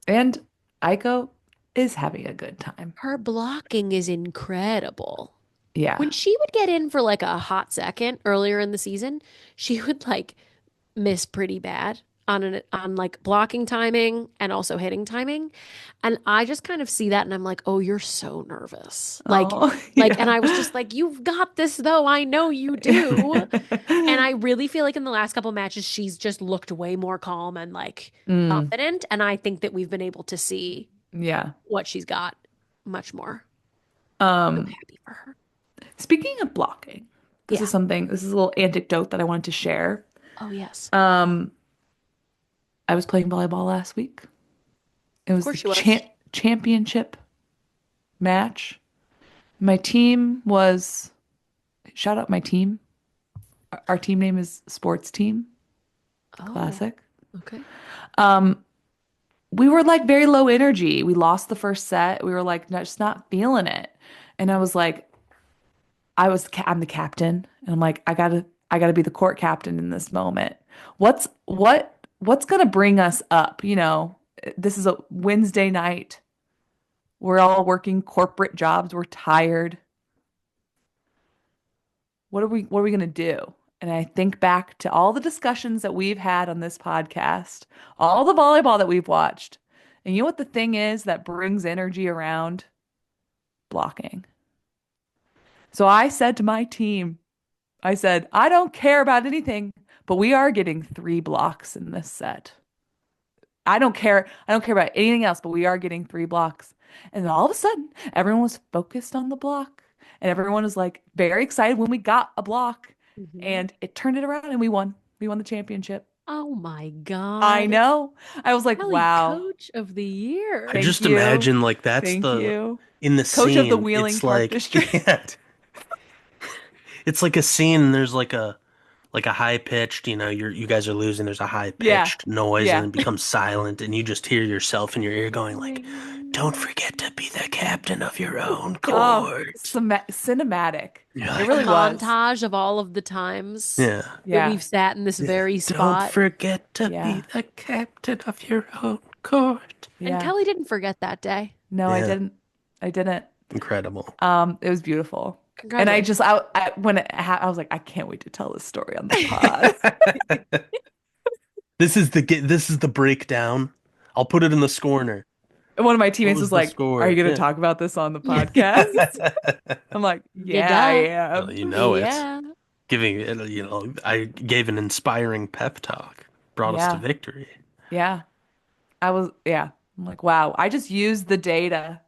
And Aiko is having a good time. Her blocking is incredible. Yeah. When she would get in for like a hot second earlier in the season, she would like miss pretty bad on like blocking timing and also hitting timing. And I just kind of see that and I'm like, "Oh, you're so nervous." Oh, And yeah. I was just like, "You've got this though. I know you do." And I really feel like in the last couple matches she's just looked way more calm and like Mm, confident, and I think that we've been able to see yeah. what she's got much more. So Um, happy for her. Speaking of blocking, Yeah. this is a little anecdote that I wanted to share. Oh, yes. Um, I was playing volleyball last week. It Of was the course she was. championship match. My team was, shout out my team. Our team name is Sports Team. Oh, Classic. okay. Um, we were like very low energy. We lost the first set. We were like just not feeling it. And I was like, I'm the captain, and I'm like, I gotta be the court captain in this moment. What's gonna bring us up? This is a Wednesday night. We're all working corporate jobs. We're tired. What are we gonna do? And I think back to all the discussions that we've had on this podcast, all the volleyball that we've watched. And you know what the thing is that brings energy around? Blocking. So I said to my team, I said, I don't care about anything, but we are getting 3 blocks in this set. I don't care. I don't care about anything else, but we are getting 3 blocks. And then all of a sudden, everyone was focused on the block. And everyone was like very excited when we got a block. Mhm. And it turned it around and we won. We won the championship. Oh my I God. know. I was like, Kelly, wow. coach of the I year. Thank just you. imagine like that's Thank the you. in the Coach of the scene, Wheeling it's Park like yeah, District. it's like a scene and there's like a high pitched, you guys are losing, there's a high Yeah. pitched noise and Yeah. then it becomes silent and you just hear yourself in your ear going like, don't Ring. forget to be the captain of your own Oh, court. cinematic. You're It like, A really was. montage of all of the times yeah. that Yeah. we've sat in this Yeah. very Don't spot. forget to be Yeah. the captain of your own court. And Yeah. Kelly didn't forget that day. No, I Yeah. didn't. I didn't. Incredible. It was beautiful. And I Congratulations. just when I was like, I can't wait to tell this story on the pod. This is the breakdown. I'll put it in the scorner. And one of my What teammates was was the like, "Are you score? going to Yeah. talk about this on the podcast?" I'm like, You "Yeah, I duh. Well, am." you know it. Yeah. Giving it, I gave an inspiring pep talk, brought us to Yeah. victory. Yeah. Yeah. I'm like, "Wow, I just used the data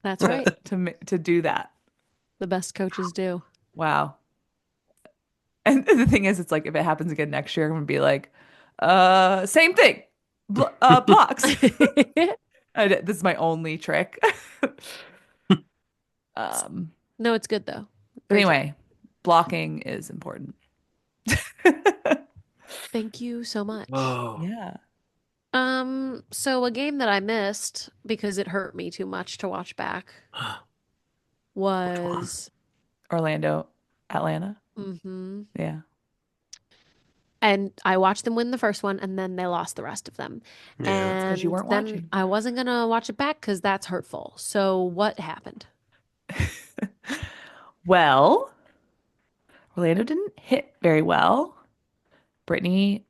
That's to right. to do that." The best coaches do. Wow. And the thing is, it's like if it happens again next year, I'm gonna be like, same thing. Blocks. This is my only trick. Um, No, it's good though. but Great job. anyway, blocking is important. Thank you so much. Oh, Yeah. So a game that I missed because it hurt me too much to watch back which one? was Orlando, Atlanta. hmm Yeah. and I watched them win the first one and then they lost the rest of them. Yeah. It's because you And weren't then watching. I wasn't gonna watch it back because that's hurtful. So what happened? Well, Orlando didn't hit very well. Brittany,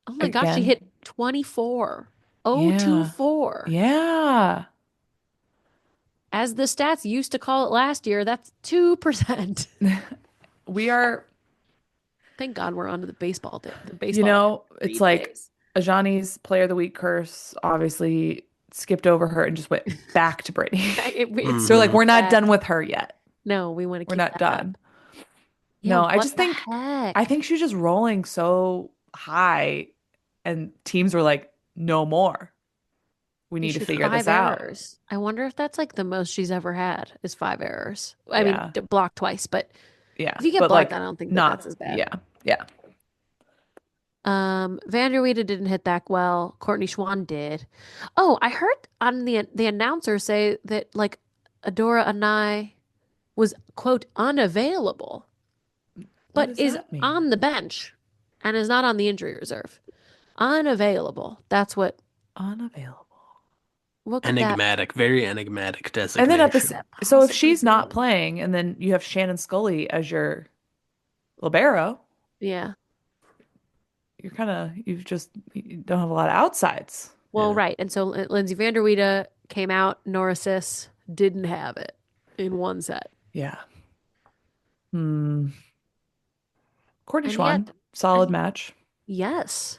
Oh my gosh, she again. hit 24. Yeah. 024. Yeah. As the stats used to call it last year, that's 2%. We are, Thank God we're on to the baseball day, the you baseball know, it's read like days. Ajani's Player of the Week curse obviously skipped over her and just went back to Brittany. It's So like Mhm. we're not back. done with her yet. No, we want to We're keep not that up. done. Yeah, No, I what just the think I heck? think she's just rolling so high and teams were like, no more. We need to Issued figure five this out. errors. I wonder if that's like the most she's ever had is 5 errors. I mean, Yeah. blocked twice, but Yeah. if you get But blocked, like I don't think that not that's as bad. yeah. Yeah. Vanderweide didn't hit that well. Courtney Schwann did. Oh, I heard on the announcer say that like Adora Anai was, quote, unavailable, What but does is that mean? on the bench and is not on the injury reserve. Unavailable. That's Unavailable. what could that Enigmatic, very enigmatic And then could designation. that so if possibly she's not be? playing, and then you have Shannon Scully as your libero, Yeah. you don't have a lot of outsides. Well, Yeah. right. And so Lindsay Van der Weide came out, Norris didn't have it in one set. Yeah. Hmm. Courtney And Schwann, yet, solid I match. yes,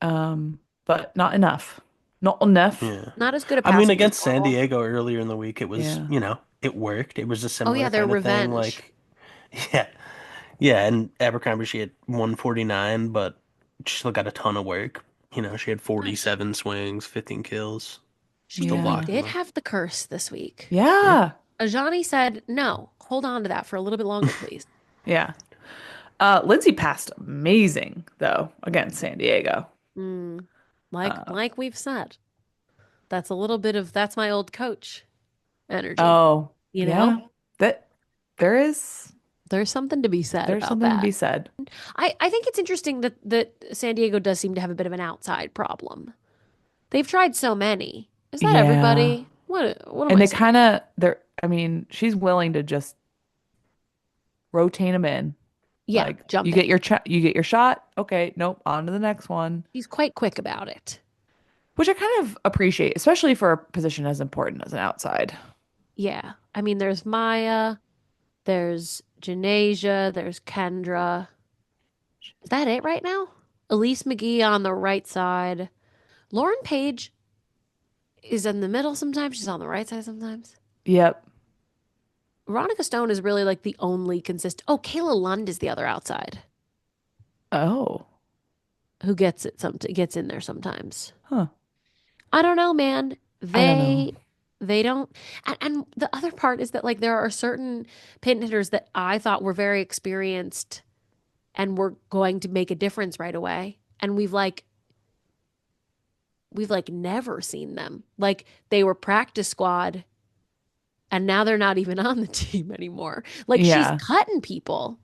But not enough. Not enough. Yeah. not as good a I mean, passing as against San normal. Diego earlier in the week, it was, Yeah. it worked. It was a Oh yeah, similar their kind of thing. revenge. Like, yeah. Yeah. And Abercrombie, she had 149, but she still got a ton of work. She had Gosh, 47 swings, 15 kills, she still really Yeah. locked them did up. have the curse this week. Yeah. Yeah. Ajani said, "No, hold on to that for a little bit longer, please." Yeah. Lindsay passed amazing though against San Diego. Mm, like Uh, like we've said, that's a little bit of that's my old coach energy. oh, You know, yeah. That there is there's something to be said there's about something to be that. said. I think it's interesting that San Diego does seem to have a bit of an outside problem. They've tried so many. Is that Yeah. everybody? What am And I they saying? kind of they're I mean, she's willing to just rotate them in. Yeah, Like jump in. you get your shot. Okay, nope, on to the next one. He's quite quick about it. Which I kind of appreciate, especially for a position as important as an outside. Yeah. I mean, there's Maya, there's Janasia, there's Kendra. Is that it right now? Elise McGee on the right side. Lauren Page is in the middle sometimes. She's on the right side sometimes. Yep. Veronica Stone is really like the only consistent. Oh, Kayla Lund is the other outside Oh. who gets in there sometimes. Huh. I don't know, man. I don't know. They don't. And the other part is that like there are certain pin hitters that I thought were very experienced and were going to make a difference right away, and we've like never seen them. Like they were practice squad, and now they're not even on the team anymore. Like she's Yeah. cutting people.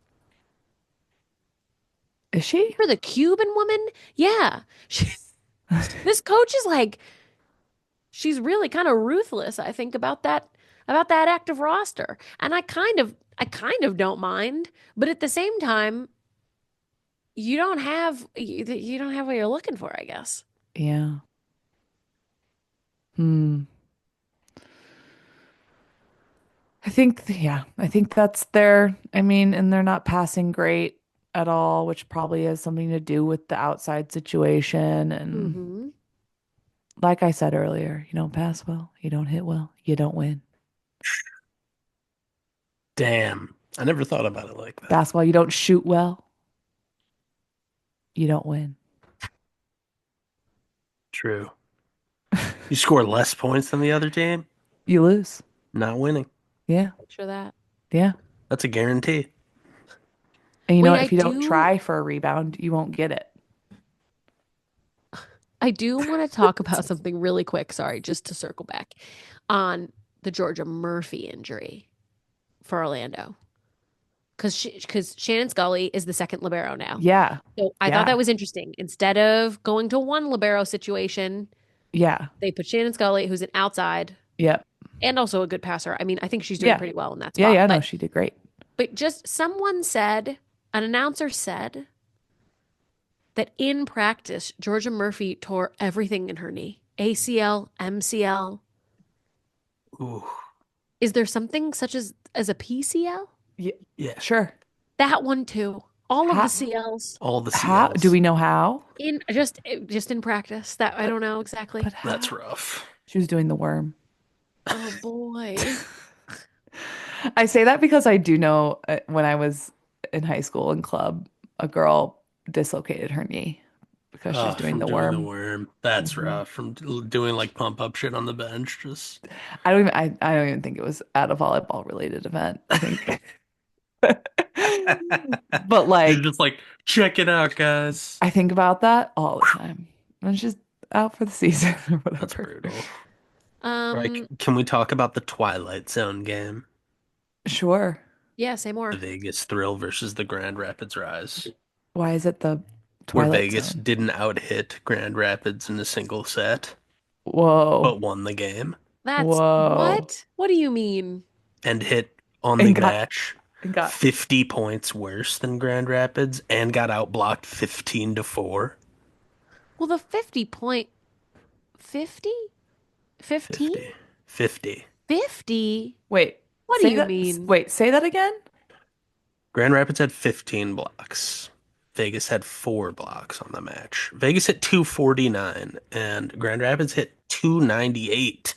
Is she? For the Cuban woman, yeah. She, this coach is like she's really kind of ruthless, I think, about that active roster. And I kind of don't mind, but at the same time, you don't have what you're looking for, I guess. Yeah. Hmm. I think that's I mean, and they're not passing great at all, which probably has something to do with the outside situation. And Mm-hmm. like I said earlier, you don't pass well, you don't hit well, you don't win. Damn. I never thought about it like that. Basketball, you don't shoot well, you don't win. True. You score less points than the other team, You lose. not winning. Yeah. Picture that. Yeah. That's a guarantee. And you know Wait, what? I If you don't do try for a rebound, you won't get it. I do want to talk about something really quick, sorry, just to circle back on the Georgia Murphy injury for Orlando. Because Shannon Scully is the second libero now. Yeah. So I thought Yeah. that was interesting. Instead of going to one libero situation, Yeah. they put Shannon Scully, who's an outside Yep. and also a good passer. I mean, I think she's doing Yeah. pretty well in that Yeah. spot. Yeah. No, But she did great. but just an announcer said that in practice, Georgia Murphy tore everything in her knee. ACL, MCL. Ooh. Is there something such as a PCL? Yeah. Yeah. Sure. That one too. All of the How, CLs All the how do CLs. we know how? in just in practice. That I But don't know exactly. but That's how? rough. She was doing the worm. Oh boy. I say that because I do know when I was in high school and club, a girl dislocated her knee because she's doing From the doing the worm. worm. That's Mhm. rough. From doing like pump up shit on the bench. Just I don't even think it was at a volleyball related event. I think, but you're like just like, check it out, guys. I think about that all the time. And she's out for the season or That's whatever. brutal. All right, Um, can we talk about the Twilight Zone game? Sure. Yeah, say The more. Vegas Thrill versus the Grand Rapids Rise, Why is it the where Twilight Vegas Zone? didn't out-hit Grand Rapids in a single set, Whoa. but won the game That's Whoa. what? What do you mean? and hit on the And got match and got 50 points worse than Grand Rapids and got outblocked 15-4. Well, the 50 point 50? 15? 50. 50. 50? wait, What do you mean? say that again? Grand Rapids had 15 blocks. Vegas had 4 blocks on the match. Vegas hit 249 and Grand Rapids hit 298.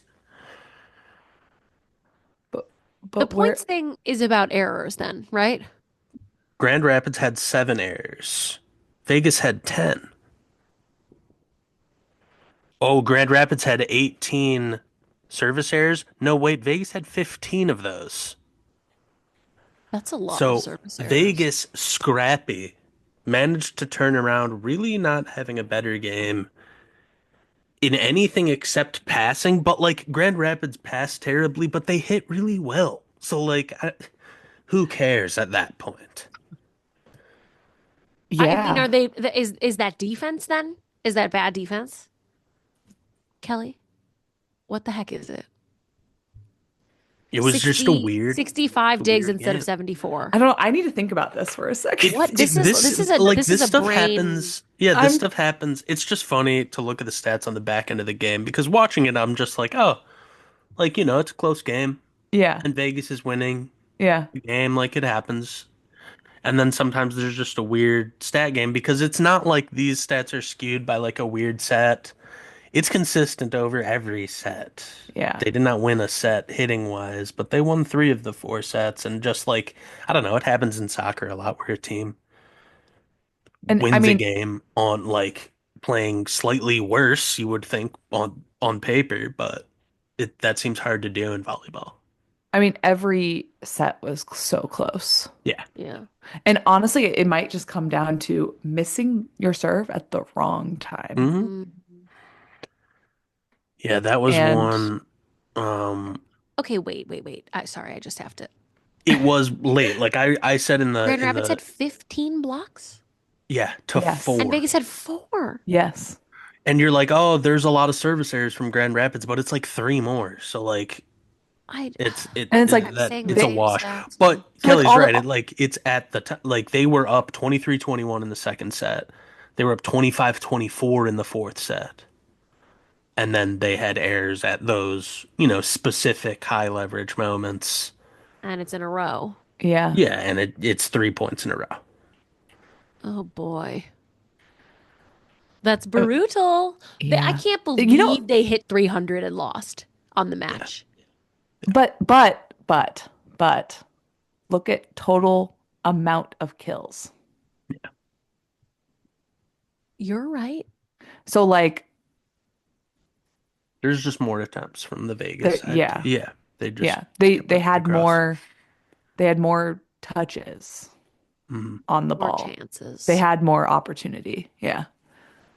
But The but where points thing is about errors then, right? Grand Rapids had 7 errors. Vegas had 10. Oh, Grand Rapids had 18 service errors. No, wait, Vegas had 15 of those. That's a lot of So service errors. Vegas, scrappy, managed to turn around, really not having a better game in anything except passing. But like Grand Rapids passed terribly, but they hit really well. So like, who cares at that point? I mean, yeah. are they is that defense then? Is that bad defense? Kelly, what the heck is it? It was just 65 a digs weird instead of game. 74. I don't know. I need to think about this for a second. What? This is This a stuff brain. happens. Yeah, this I'm stuff happens. It's just funny to look at the stats on the back end of the game because watching it, I'm just like, oh, like it's a close game yeah. and Vegas is winning Yeah. the game, like it happens. And then sometimes there's just a weird stat game because it's not like these stats are skewed by like a weird set. It's consistent over every set. Yeah. They did not win a set hitting wise, but they won 3 of the 4 sets. And just like, I don't know, it happens in soccer a lot where a team And I wins a mean, game on like playing slightly worse, you would think on paper, but that seems hard to do in volleyball. every set was so close. Yeah. Yeah. And honestly, it might just come down to missing your serve at the wrong time. Hmm. Mm. Yeah, that was And one. Um, Okay, wait. Sorry, I just have to. it was late. Like I said Grand in Rapids the had 15 blocks yeah, to yes. and 4. Vegas had 4. Yes. And you're like, oh, there's a lot of service errors from Grand Rapids, but it's like 3 more. So like I And it's like I'm that saying the it's a they same wash. stats. But like Kelly's all right. the It's at the like they were up 23-21 in the second set. They were up 25-24 in the fourth set. And then they had errors at those, specific high leverage moments. And it's in a row. yeah. Yeah, and it's 3 points in a row. Oh boy. That's Uh, brutal. I Yeah. can't You know, believe they hit 300 and lost on the Yeah. match. but look at total amount of kills. You're right. So like There's just more attempts from the Vegas side. yeah. Yeah, they just Yeah. skipped They it had across. more touches Mhm. on the More ball. They chances. had more opportunity. Yeah.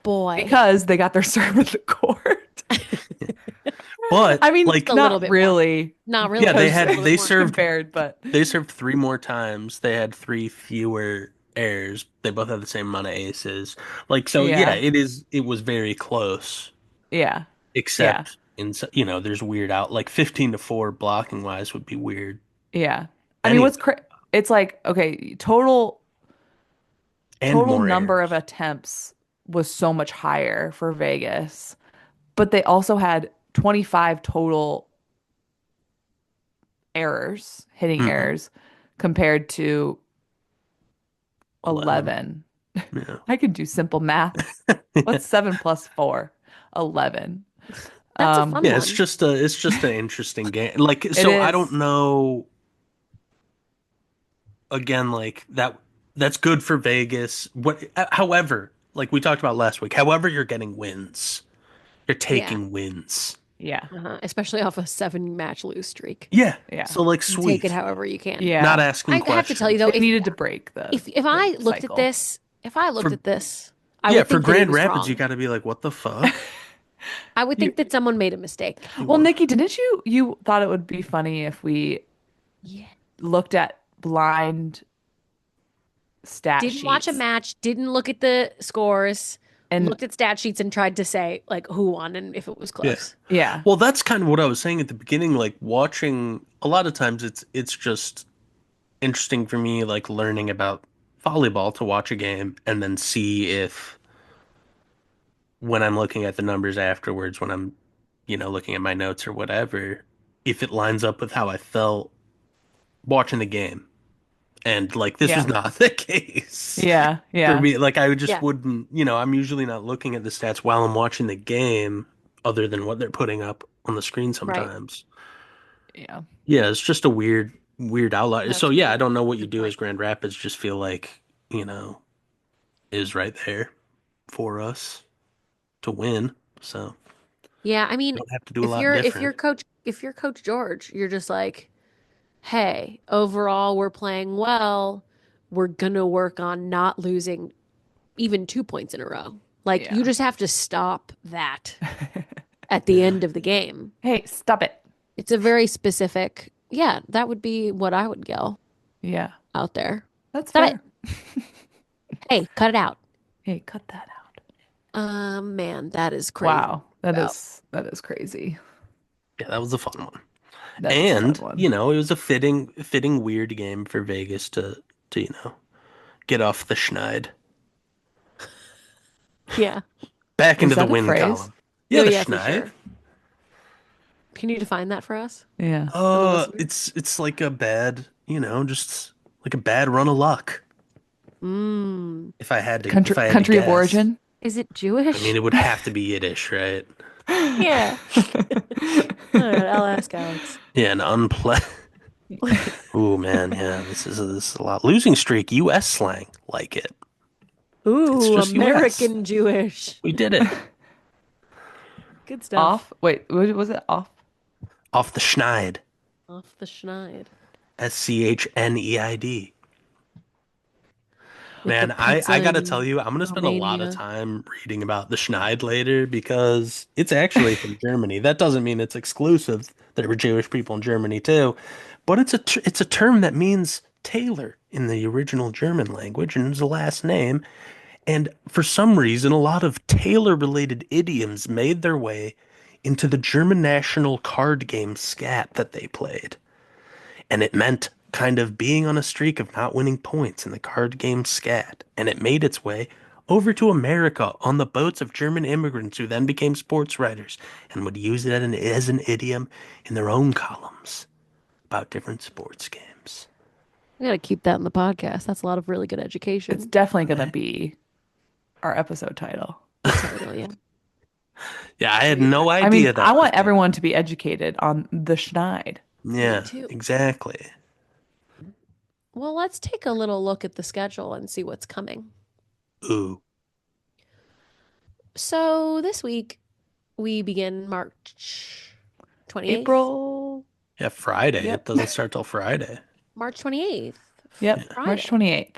Boy. Because they got their serve at the court. But Like Just a little not bit more. really Not really. yeah, Just a little bit more. compared, but they served 3 more times. They had 3 fewer errors. They both had the same amount of aces. Like so, yeah, yeah. it was very close. Yeah. Yeah. Except there's weird out like 15-4 blocking wise would be weird. Yeah. Anyway, it's like okay, and total more number of errors. attempts was so much higher for Vegas, but they also had 25 total errors, hitting Hmm. errors, compared to 11. 11. Yeah. I can do simple math. What's 7 plus 4? 11. That's a fun Yeah, one. it's just an interesting game. Like It so I don't is. know again like that's good for Vegas. However, like we talked about last week, however you're getting wins. You're Yeah. taking wins. Yeah. Especially off a 7 match lose streak. Yeah. Yeah. So like You take it sweet. however you can. Yeah. Not asking I have to tell you questions. though, They needed to break if I looked cycle. at this, if I looked For at this, I yeah, would for think that it Grand was Rapids you wrong. got to be like what the fuck? I would You, think that someone made a mistake. well, Nikki, didn't you thought it would be funny if we Yeah. looked at blind stat Didn't watch a sheets match, didn't look at the scores, and looked at stat sheets and tried to say like who won and if it was Yeah. close. yeah, Well, that's kind of what I was saying at the beginning. Like watching, a lot of times it's just interesting for me, like learning about volleyball to watch a game and then see if when I'm looking at the numbers afterwards, when I'm, looking at my notes or whatever, if it lines up with how I felt watching the game. And like this was yeah, not the case yeah, for yeah, me. Like I just Yeah, wouldn't, I'm usually not looking at the stats while I'm watching the game, other than what they're putting up on the screen right. sometimes. yeah. Yeah, it's just a weird outlier. So That's yeah, I weird. don't know what you Good do as point. Grand Rapids. Just feel like, is right there for us to win. So Yeah, I mean, don't have to do a lot different. if you're Coach George, you're just like, hey, overall we're playing well. We're gonna work on not losing even 2 points in a row. Like you Yeah. just have to stop that at the Yeah. end of the game. Hey, stop it. It's a very specific, yeah, that would be what I would yell Yeah, out there. that's Stop it. fair. Hey, cut it out. Hey, cut that out. Man, that is crazy. Wow, About. that is crazy. Yeah, that was a fun one. That is a fun And, one. it was a fitting weird game for Vegas to get off the schneid. Yeah. Back Is into the that a win phrase? column. No, Yeah, the yeah, for schneid. sure. Can you define that for us Yeah. and the listeners? It's like a bad, just like a bad run of luck. Mm. If I had to Country of guess. origin. Is it I mean, Jewish? it would have to be Yiddish, right? Yeah. All right, I'll ask Alex. Yeah, an unplay. Ooh, man, yeah, this is a lot. Losing streak, U.S. slang, like it. It's Ooh, just U.S. American Jewish. We did it. Good stuff. Off. Wait, what was it? Off. Off the schneid. Off the schneid. Schneid. With the Man, I pizza gotta tell in you, I'm gonna spend a lot of Romania. time reading about the schneid later because it's actually from Germany. That doesn't mean it's exclusive. There were Jewish people in Germany too, but it's a term that means tailor in the original German language and it's a last name. And for some reason, a lot of tailor-related idioms made their way into the German national card game scat that they played. And it meant kind of being on a streak of not winning points in the card game scat. And it made its way over to America on the boats of German immigrants who then became sports writers and would use it as an idiom in their own columns about different sports games. We gotta keep that in the podcast. That's a lot of really good It's education. definitely gonna be our episode title. Title, yeah. Yeah, I had We no I mean, idea I that was want going. everyone to be educated on the schneid. Me Yeah, too. exactly. Well, let's take a little look at the schedule and see what's coming. Ooh, So this week we begin March 28th. April. yeah, Friday. It Yep. doesn't start till Friday. March 28th. Yep. March Friday. 28th.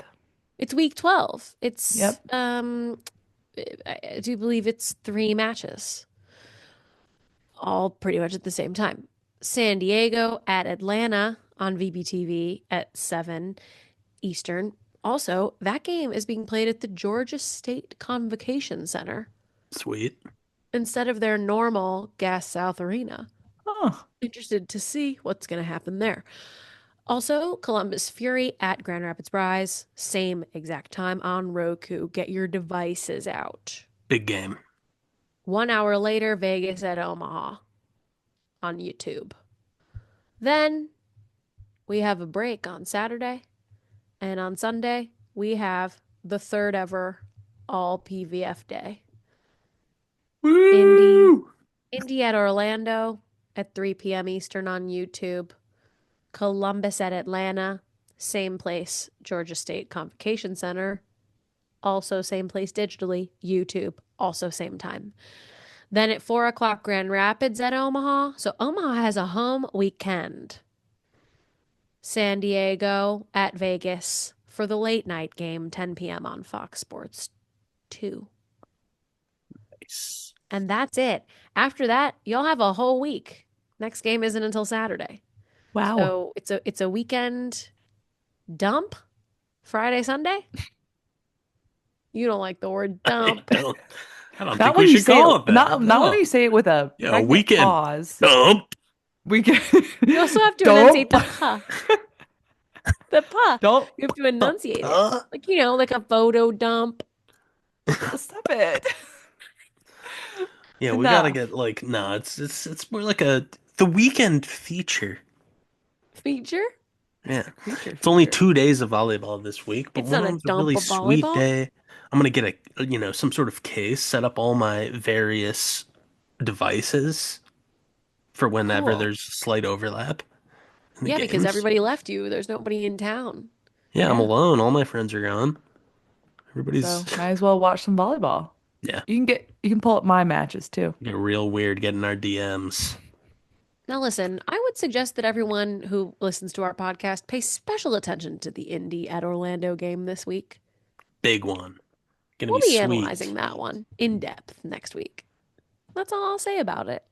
It's week 12. It's Yep. I do believe it's 3 matches, all pretty much at the same time. San Diego at Atlanta on VBTV at 7 Eastern. Also, that game is being played at the Georgia State Convocation Center Sweet. instead of their normal Gas South Arena. Oh, Interested to see what's going to happen there. Also, Columbus Fury at Grand Rapids Rise, same exact time on Roku. Get your devices out. Big game. 1 hour later, Vegas at Omaha on YouTube. Then we have a break on Saturday. And on Sunday, we have the third ever all PVF day. Woo! Indy at Orlando at 3 p.m. Eastern on YouTube. Columbus at Atlanta, same place, Georgia State Convocation Center. Also same place digitally, YouTube, also same time. Then at 4 o'clock, Grand Rapids at Omaha. So Omaha has a home weekend. San Diego at Vegas for the late night game, 10 p.m. on Fox Sports 2. Nice. And that's it. After that, you'll have a whole week. Next game isn't until Saturday. Wow. So it's a weekend dump, Friday, Sunday. You don't like the word dump. I don't Not think when we you should say call it, it that. not when No. you say it with a Yeah, pregnant weekend pause. dump. We can You also have to enunciate Don't the puh. The puh. don't You have to enunciate it. Uh, Like, like a photo dump. stop it. yeah, we gotta Enough. get like no, it's more like the weekend feature. Feature? Yeah. Feature, It's only feature. 2 days of volleyball this week, but It's one not of a them's a dump really of sweet volleyball. day. I'm gonna get some sort of case, set up all my various devices for whenever Cool. there's slight overlap in the Yeah, because games. everybody left you. There's nobody in town. Yeah, I'm Yeah. alone. All my friends are gone. Everybody's So might as well watch some volleyball. yeah, You can pull up my matches too. get real weird getting our DMs. Now, listen, I would suggest that everyone who listens to our podcast pay special attention to the Indy at Orlando game this week. Big one. Gonna We'll be be analyzing sweet. that one in depth next week. That's all I'll say about it.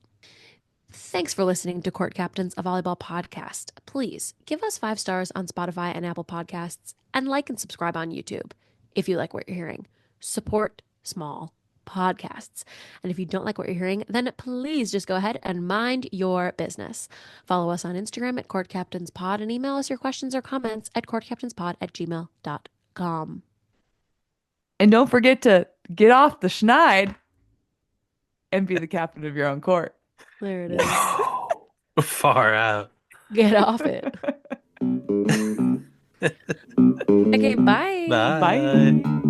Thanks for listening to Court Captains, a volleyball podcast. Please give us 5 stars on Spotify and Apple Podcasts and like and subscribe on YouTube if you like what you're hearing. Support small podcasts. And if you don't like what you're hearing, then please just go ahead and mind your business. Follow us on Instagram at Court Captains Pod and email us your questions or comments at courtcaptainspod@gmail.com. And don't forget to get off the schneid and be the captain of your own court. There it is. Whoa. Far out. Get off it. Okay, bye. Bye. Bye.